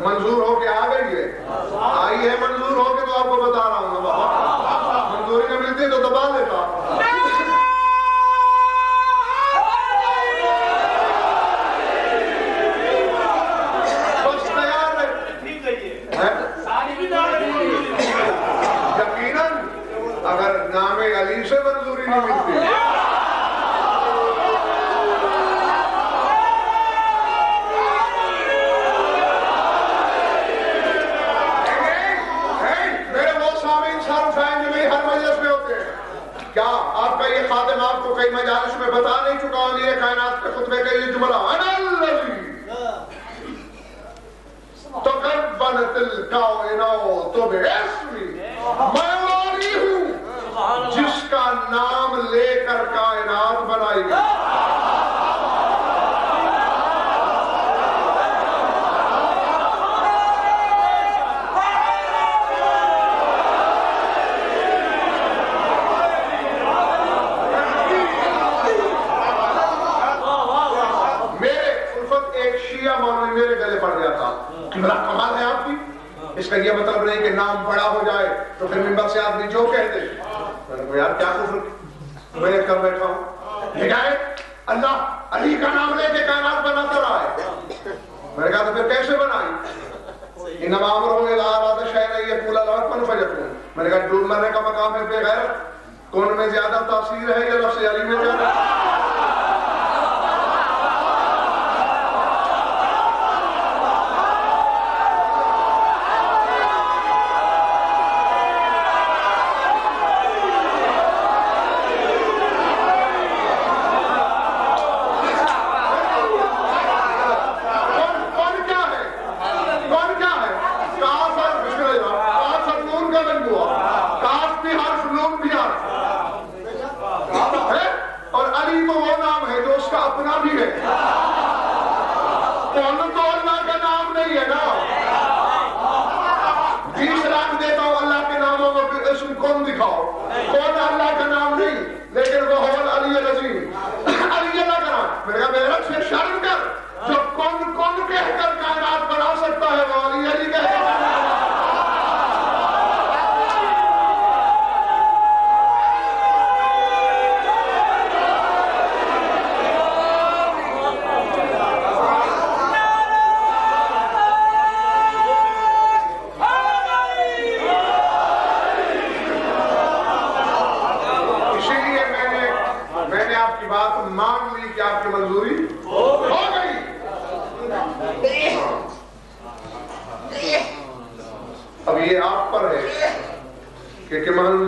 منظور ہو کے آ گئی ہے، آئی ہے منظور ہو کے، تو آپ کو بتا رہا ہوں، منظوری نہ ملتی تو دبا لیتا۔ بس تیار ہے، یقیناً اگر نام علی سے منظوری نہیں ملتی کئی مجالس میں بتا نہیں چکا ہوں یہ کائنات کے خطبے کا یہ جملہ انا الذی تقبلت الکائنات باسمی، میں وہی ہوں جس کا نام لے کر کائنات بنائی گئی۔ میرے گلے پڑ گیا تھا کہ بڑا کمال ہے آپ کی، اس کا یہ مطلب نہیں کہ نام بڑا ہو جائے تو پھر منبر سے آدمی جو کہہ دے۔ میں نے کہا یار کیا کفر میں کر بیٹھا ہوں، ہدایت اللہ علی کا نام لے کے کائنات بناتا رہا ہے۔ میں نے کہا تو پھر کیسے بنائی؟ انما امرہ اذا اراد شیئا ان یقول له کن فیکون۔ میں نے کہا ڈوب مرنے کا مقام ہے بے غیرت، کون میں زیادہ تاثیر ہے یا لفظ علی میں زیادہ؟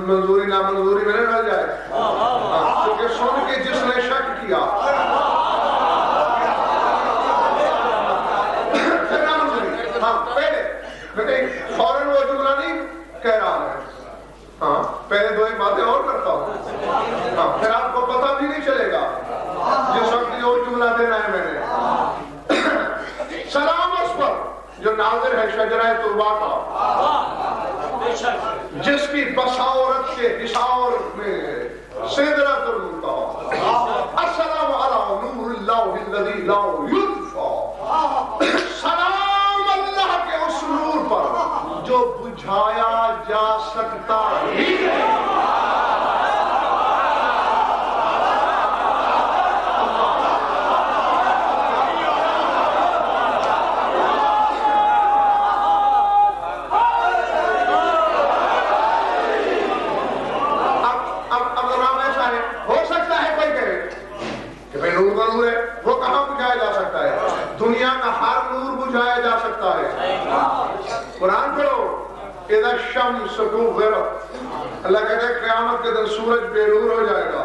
منظوری نامنظوری میں نہ ڈال جائے، کیونکہ سن کے جس نے شک کیا پھر نامنظوری۔ ہاں پہلے میں فوراً وہ جملہ نہیں کہہ رہا ہے، ہاں پہلے دو ایک باتیں اور کرتا ہوں، ہاں پھر آپ کو پتہ بھی نہیں چلے گا جس وقت یہ وہ جملہ دینا ہے میں نے۔ سلام اس پر جو ناظر ہے شجرہ طلبہ کا، جس کی بصارت کے حصار میں سدرۃ المنتہیٰ، السلام علی نور اللہ الذی لا یطفیٰ، سلام اللہ کے اس نور پر جو بجھایا جا سکتا ہی دنیا کا ہر نور بجھایا جا سکتا ہے۔ قرآن پڑھو، اذا الشمس کورت، اللہ کہتا ہے قیامت کے دن سورج بے نور ہو جائے گا۔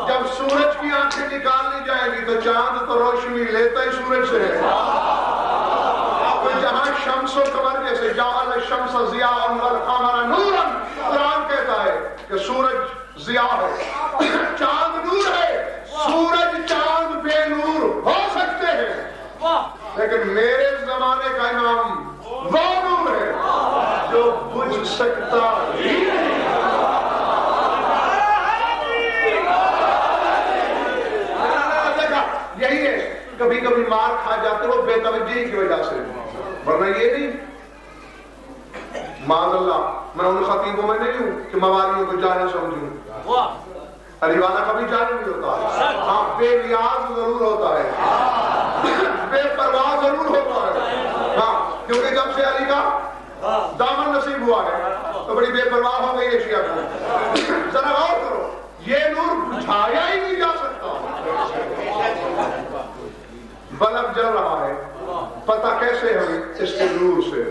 جب سورج کی آنکھیں نکال لی جائیں گی تو چاند تو روشنی لیتا ہی سورج سے ہے، جہاں شمس و قمر جیسے جعل الشمس ضیاء والقمر نورا، قرآن کہتا ہے کہ سورج ضیاء ہے، چاند نور ہے۔ سورج چاند بے نور ہو سکتے ہیں، لیکن میرے زمانے کا امام وہ نور ہے جو بجھ سکتا ہی یہی ہے کبھی کبھی مار کھا جاتے ہو بے توجہی کی وجہ سے، ورنہ یہ نہیں معاذ اللہ میں ان خطیبوں میں نہیں ہوں کہ موالیوں کو جاہل سمجھوں، علی والا کبھی جاہل نہیں ہوتا، ہاں بے نیاز ضرور ہوتا ہے، بے پرواہ ضرور ہوتا ہے، ہاں کیونکہ جب سے علی کا دامن نصیب ہوا ہے تو بڑی بے پرواہ ہو گئی ہے شیعہ کو۔ ذرا غور کرو، یہ نور بجھایا ہی نہیں جا سکتا، بلب جل رہا ہے، پتہ کیسے ہمیں اس کے نور سے،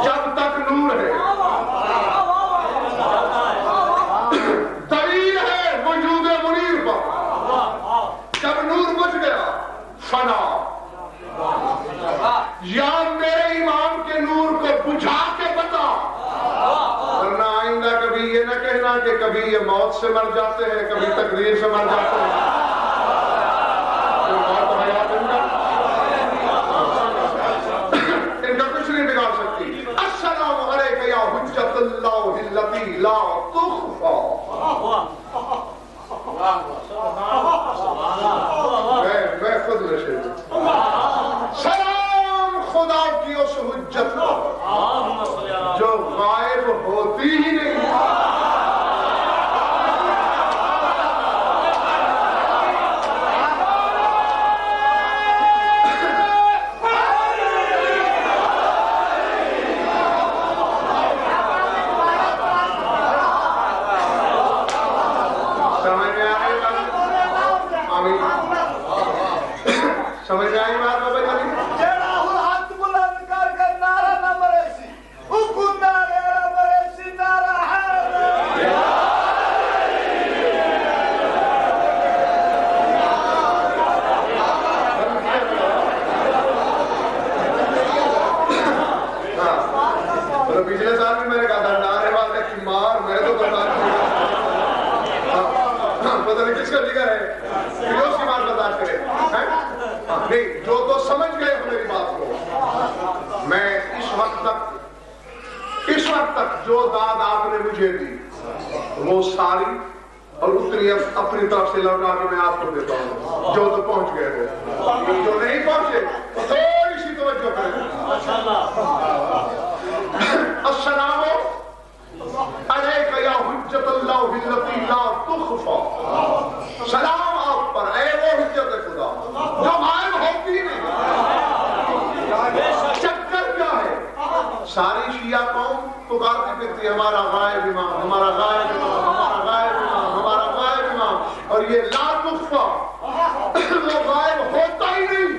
جب تک نور ہے سے مر جاتے ہیں، کبھی تقدیر سے مر جاتے ہیں. ان کا کچھ نہیں بگاڑ سکتی. السلام علیک یا حجت اللہ التی لا تخفا. میں خود نشے سلام خدا کی اس حجت جو غائب ہوتی ہی نہیں. سمجھ میں آئی بات بابا جانی؟ جڑا ہوں ہاتھ بلند کر کے نعرہ نہ مرے سی، حکم نعرہ نہ مرے سی، نعرہ ہے. پچھلے سال بھی میں نے کہا تھا نعرے والے کی مار میں تو برداشت نہیں کرتا. پتہ نہیں کس کا جگر ہے کہ اس کی مار برداشت کرے. نہیں، جو تو سمجھ گئے ہو میری بات کو. میں اس وقت تک جو داد آپ نے مجھے دی وہ ساری اور اتنی اپنی طرف سے لوٹا کے میں آپ کو دیتا ہوں. جو تو پہنچ گئے تھے، جو نہیں پہنچے تھوڑی سی توجہ کریں. السلام علیک یا حجت اللہ التی لا تخفا. سلام آپ پر اے وہ حجت خدا جو غائب ہوتی نہیں. چکر کیا ہے؟ ساری شیعہ قوم پکارتی پھرتی ہمارا غائب امام، ہمارا غائب امام، ہمارا غائب امام، ہمارا غائب امام. اور یہ لا تخفا وہ غائب ہوتا ہی نہیں.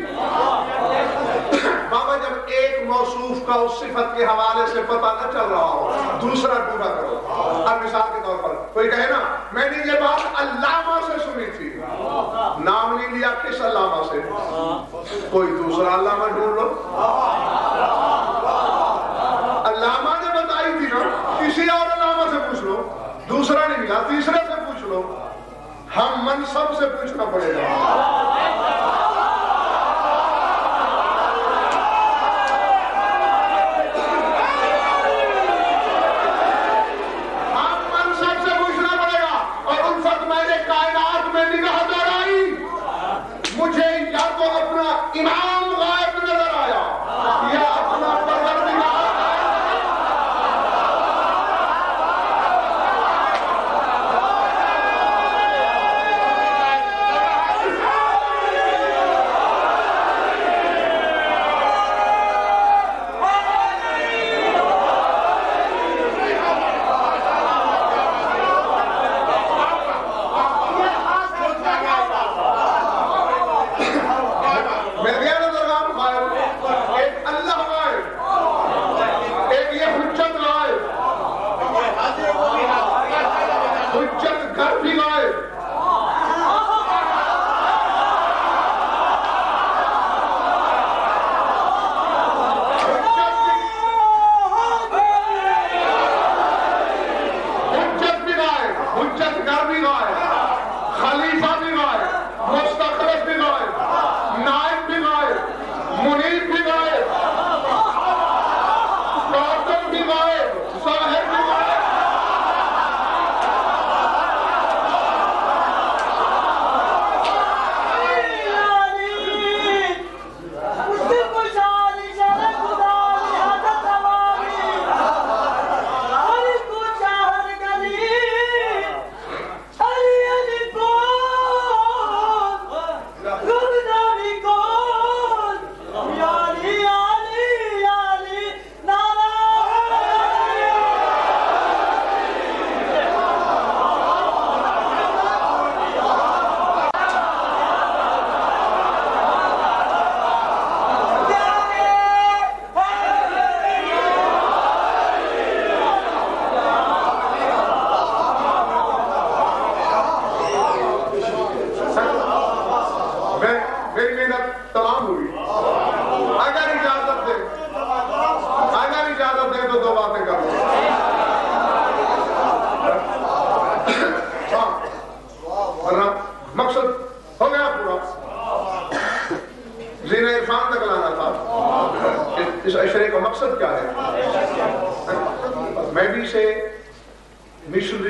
بابا جب ایک موصوف کا اس صفت کے حوالے سے پتہ نہ چل رہا ہو دوسرا ڈھونڈا کرو. اب مثال کے طور پر کوئی کہے نا میں نے یہ بات علامہ سے سنی تھی، نام نہیں لیا کس علامہ سے، کوئی دوسرا علامہ ڈھونڈ لو. علامہ نے بتائی تھی نا، کسی اور علامہ سے پوچھ لو. دوسرا نہیں ملا، تیسرے سے پوچھ لو. ہم منصب سے پوچھنا پڑے گا. مجھے یا تو اپنا امام غائب نظر آیا یا اپنا پروردگار.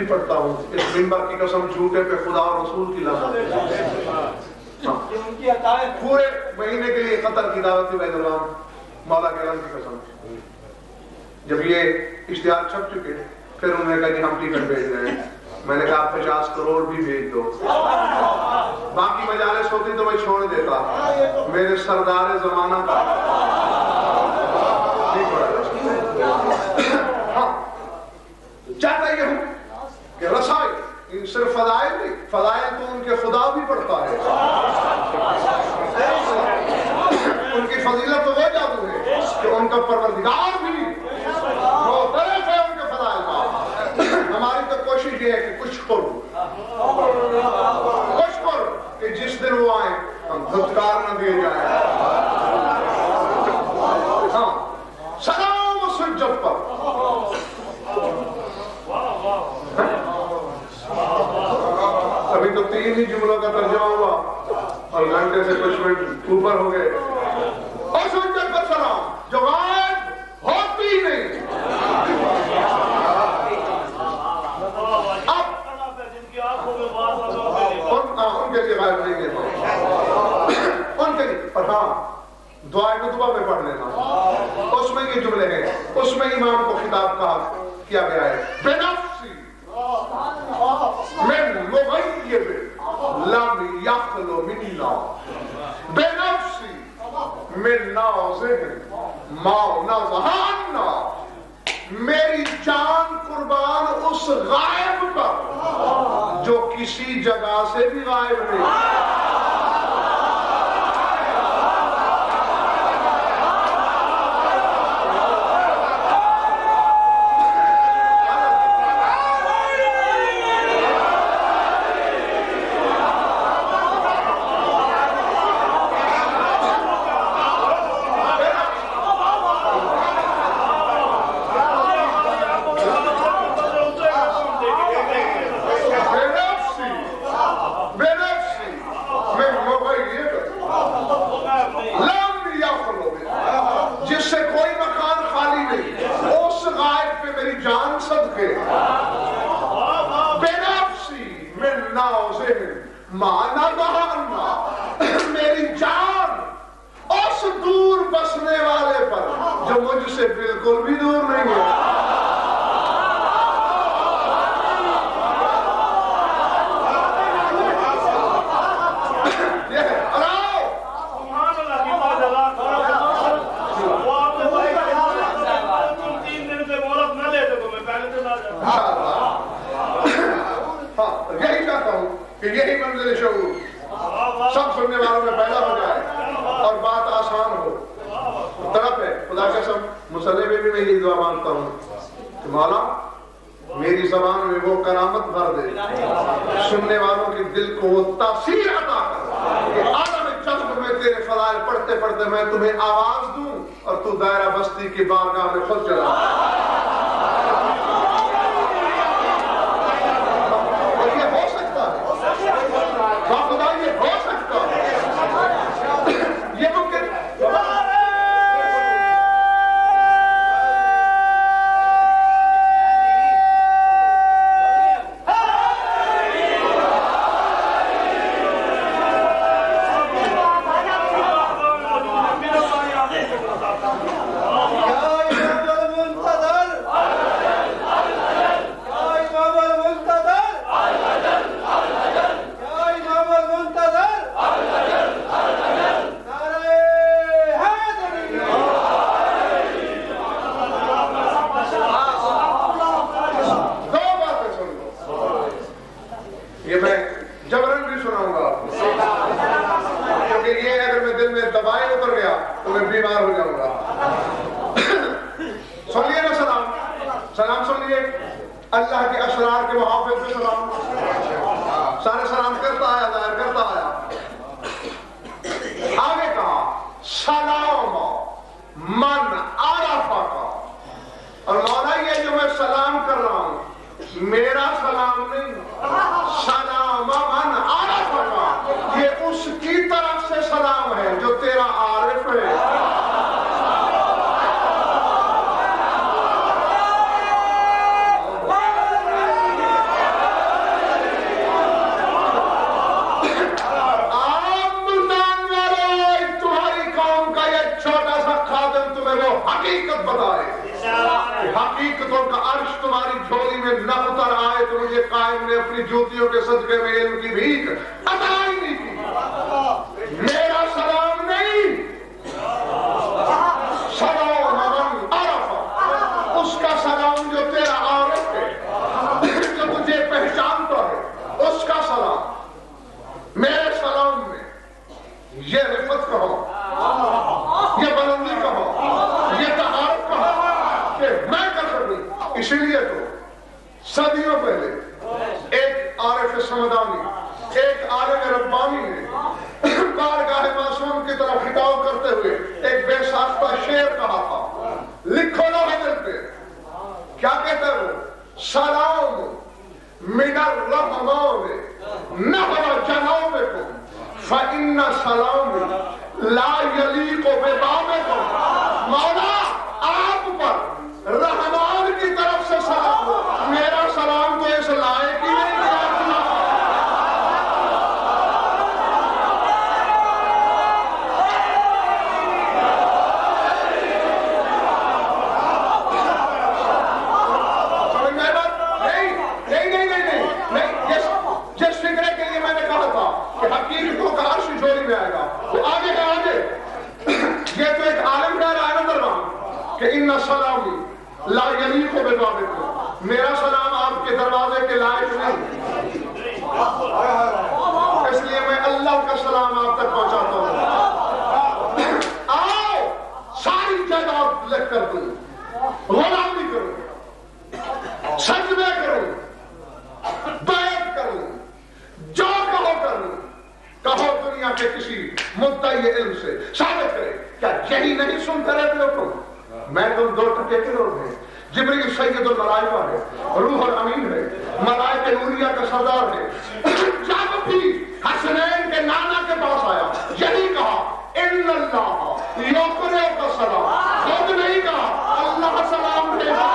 بھی پڑھتا ہوں اس منبر کی قسم جھوٹے پہ خدا اور رسول کی لعنت پورے مہینے کے لیے قتل کی دعوت تھی بین الرحم مولا کے علم کی قسم. جب یہ اشتہار چھپ چکے پھر انہوں نے کہا کہ ہم ٹکٹ بھیج رہے ہیں. میں نے کہا 50 کروڑ بھی بھیج دو. باقی مجالس ہوتی تو میں چھوڑ دیتا. میرے سردار زمانہ کا چاہتا یہ ہوں کہ رسائی صرف فضائل نہیں، فضائل تو ان کے خدا بھی پڑھتا ہے. ان کی فضیلت تو وہ جادو ہے کہ ان کا پروردگار بھی معترف ہے ان کے فضائل کا. ہماری تو کوشش یہ ہے کہ کچھ کرو کہ جس دن وہ آئیں ہم دھتکار نہ دیے جائیں. ہاں سلام سجد پر. ابھی تو 3 ہی جملوں کا ترجمہ ہوا اور گھنٹے سے کچھ منٹ اوپر ہو گئے. اور سجد پر سلام جو غائب ہوتی ہی نہیں. اب ان کے لیے غائب نہیں دیتا ان کے لیے. اور ہاں دعائے نطبہ میں پڑھ لینا، اس میں یہ جملے ہیں، اس میں امام کو خطاب کیا گیا ہے. بنفسی من مغیب لم یخلو منا بنفسی من نازہ ما نزہانا. میری جان قربان اس غائب پر جو کسی جگہ سے بھی غائب نہیں. میری جان اس دور بسنے والے پر جو مجھ سے بالکل بھی دور نہیں ہے. یہی چاہتا ہوں کہ یہی منزل شعور سب سننے والوں میں پیدا ہو جائے اور بات آسان ہو. طرف ہے خدا قسم مصلی میں بھی میں یہ دعا مانگتا ہوں کہ مولا میری زبان میں وہ کرامت بھر دے، سننے والوں کے دل کو وہ تاثیر عطا کر کہ عالم جذب میں تیرے فضائل پڑھتے پڑھتے میں تمہیں آواز دوں اور تو دائرہ بستی کی بارگاہ میں خود چلا. اللہ کے اسرار کے محافظ پہ سلام. سارے سلام کرتا آیا، ظاہر کرتا آیا. آگے کہا سلام من عرفہ کا. اور مولا یہ جو میں سلام کر رہا ہوں میرا سلام نہیں، سلام من عرفہ کا، یہ اس کی طرف سے سلام ہے جو تیرا عارف ہے. حقیقت بتائے کہ حقیقتوں کا عرش تمہاری جھولی میں نہ اتر آئے تو مجھے قائم نے اپنی جوتیوں کے صدقے میں علم کی بھیک عطا ہی نہیں کی. میرا سلام نہیں، سلام من عرف، اس کا سلام جو تیرا عارف ہے، جو تجھے پہچانتا ہے، اس کا سلام. میرے سلام میں یہ رفت کہو، یہ بلندی کہو، یہ طہارت کہو کہ میں کر سکوں. اسی لیے تو صدیوں پہلے ایک عارف سمدانی، ایک عالم ربانی نے بارگاہ معصوم کی طرف خطاب کرتے ہوئے ایک بے ساختہ شعر کہا تھا. لکھو لوح دل پہ. کیا کہتے ہیں وہ؟ سلام من الرحمن نحو جنابکم فإن سلامی لا یلیق ببابکم. مولا آپ پر رحمان کی طرف سے سلام ہو، میرا سلام تو اس لائق ہی نہیں کہ آپ جس فکرے کے لیے میں نے کہا تھا کہ حقیقتوں کا عرش جھولی میں آئے گا، وہ آگے ہے آگے. یہ تو ایک عالم کہہ رہا ہے نا دربان کہ ان سلامی لا یلیق ببابکم، میرا سلام آپ کے دروازے کے لائق نہیں. اس لیے میں اللہ کا سلام آپ تک پہنچاتا ہوں. آؤ ساری جائیداد لکھ کر دوں، غلامی کروں، سجدے کروں، بیعت کروں، جو کہو کروں. کہو دنیا کے کسی مدعی علم سے ثابت کرے کیا یہی نہیں سنتے رہتے ہو تم؟ میں تم 2% کے لوگ ہیں. جبریل سید الملائکہ ہے، روح الامین ہے، ملائکہ نوریہ کا سردار ہے. جب بھی حسنین کے نانا کے پاس آیا یہی کہا ان اللہ یقرئ کا سلام. خود نہیں کہا اللہ سلام دے گا.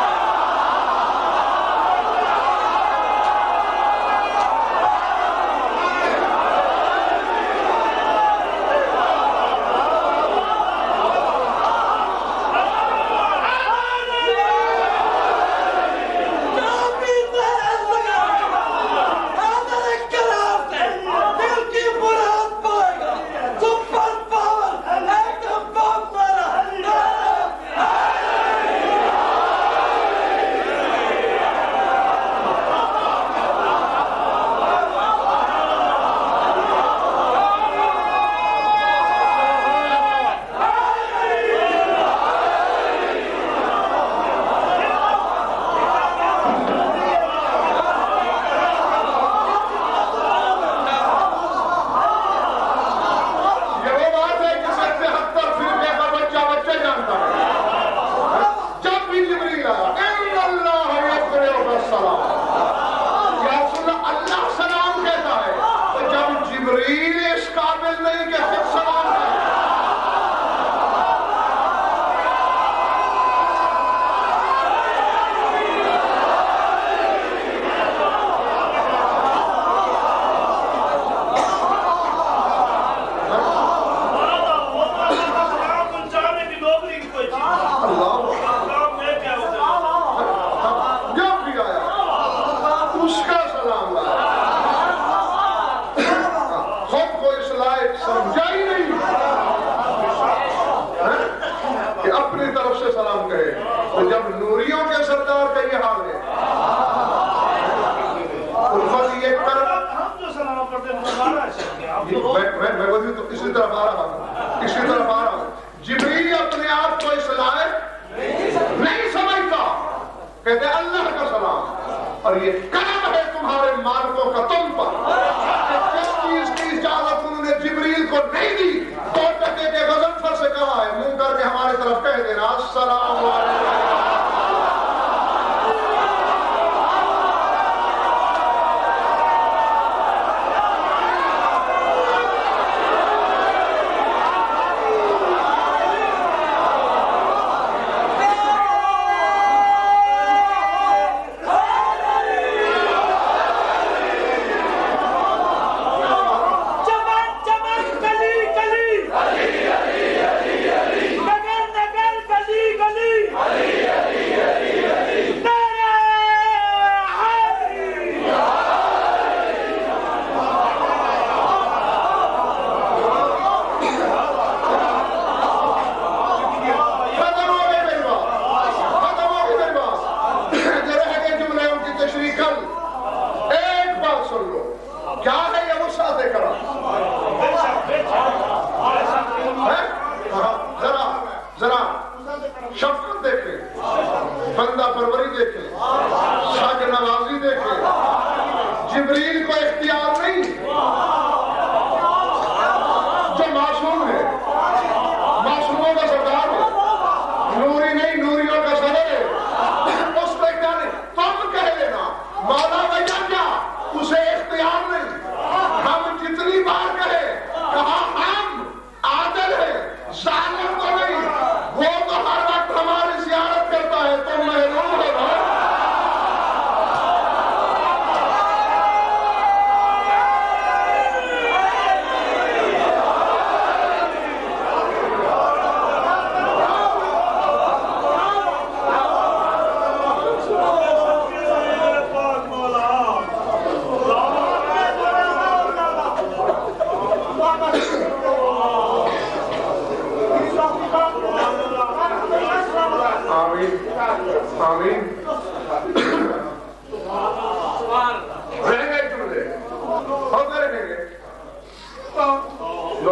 جبریل اپنے آپ کو اس لائق نہیں سمجھتا. کہتے اللہ کا سلام. اور یہ کرم ہے تمہارے مالکوں کا تم پر. جس چیز کی اجازت انہوں نے جبریل کو نہیں دی 2% کے غضنفر سے کہا ہے منہ کر کے ہمارے طرف کہہ دینا السلام علیکم.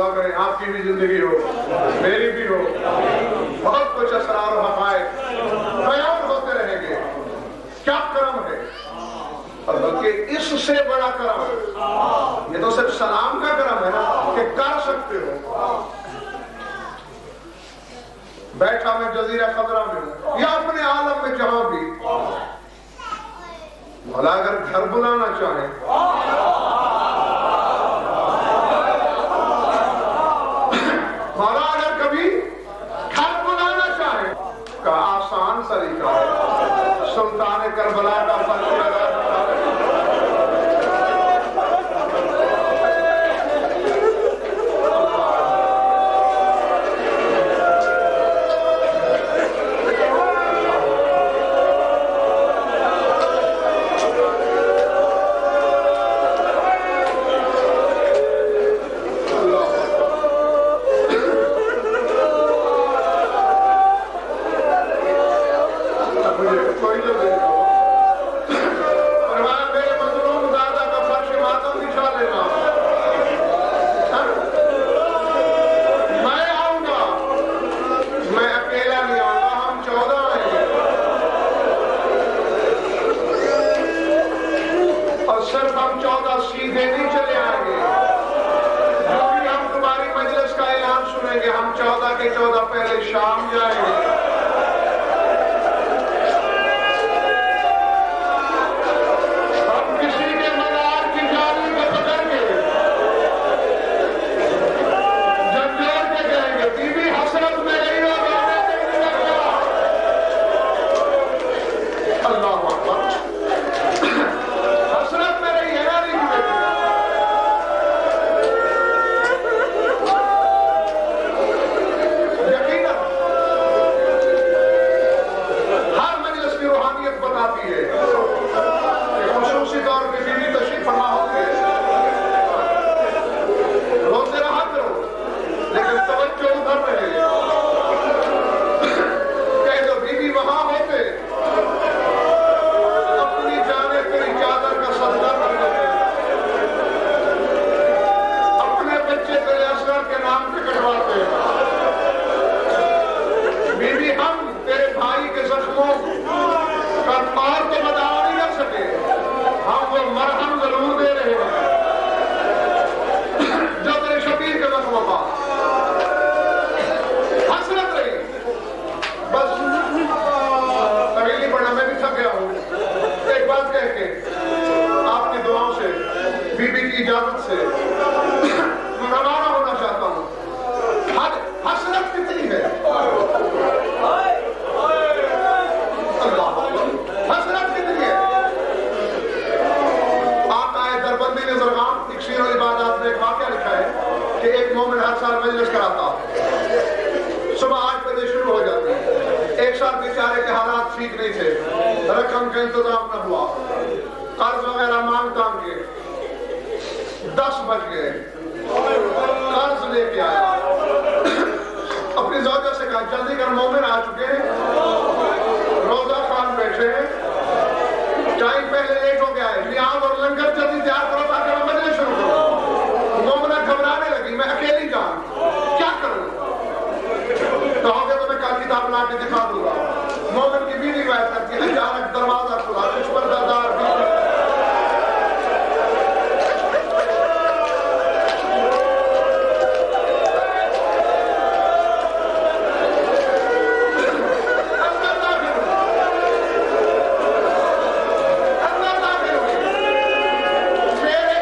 دعا کریں آپ کی بھی زندگی ہو، میری بھی ہو، بہت کچھ اسرار و حقائق بیان ہوتے رہیں گے. کیا کرم ہے، اور بلکہ اس سے بڑا کرم، یہ تو صرف سلام کا کرم ہے نا کہ کر سکتے ہو. بیٹھا میں جزیرہ خضرہ میں ہوں یا اپنے عالم میں جہاں بھی، مولا اگر گھر بلانا چاہیں، مولا اگر کبھی گھر بلانا چاہیں کا آسان طریقہ ہے، سلطان کربلا کا فرق لگا دیتا ہے. میرے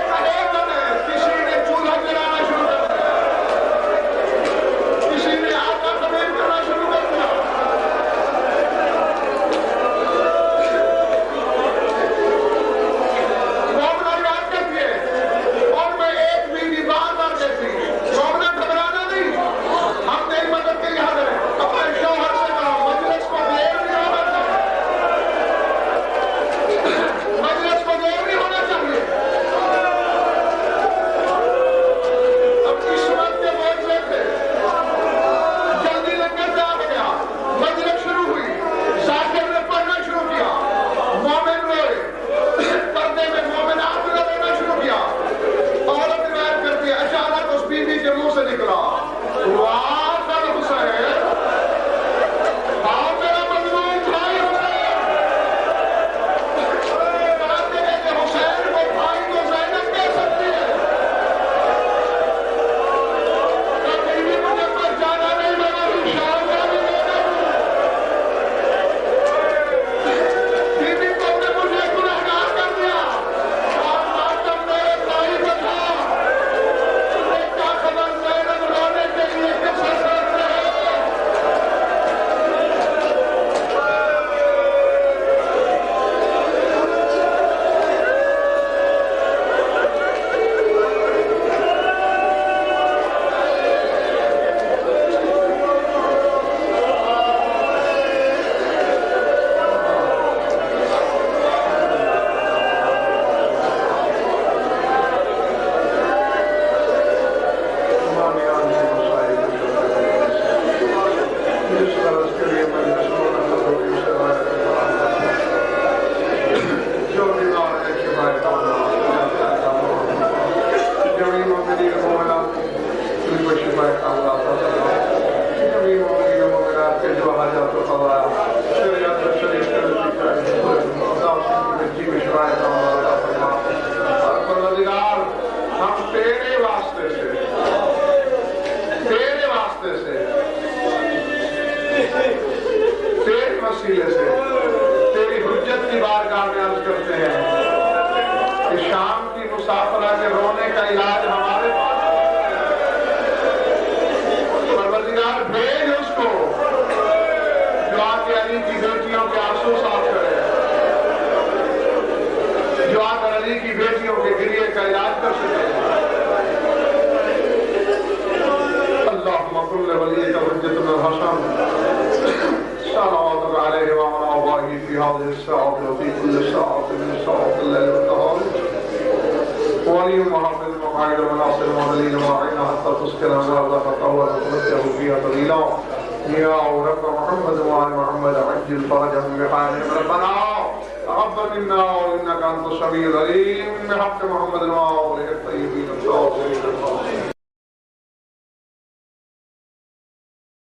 واسطے سے، تیرے واسطے سے، تیرے وسیلے سے تیری حجت کی بارگاہ میں عرض کرتے ہیں کہ شام کی مسافرہ کے رونے کا علاج ہمارے پاس پروردگار بھیج اس کو جو آ کے علی کی بیٹیوں کے آنسو صاف کرے، جو آ کر علی کی بیٹیوں کے گریے کا علاج کر سکے۔ اللہم کل ولیک حجت بن الحسن صلواتک علیہ وعلی آبائہ فی هذه الساعة وفی كل ساعة من ساعات الليل والنهار ولی وحافظ وقائد وناصر ودلیل وعین حتی تسکن امراض فتاور وتمتعه فيها طویلا یا رب محمد وآل محمد عجل فرجهم بحالهم ربنا تقبل منا وإنك أنت السميع العليم بحق محمد وآله الطيبين الطاهرين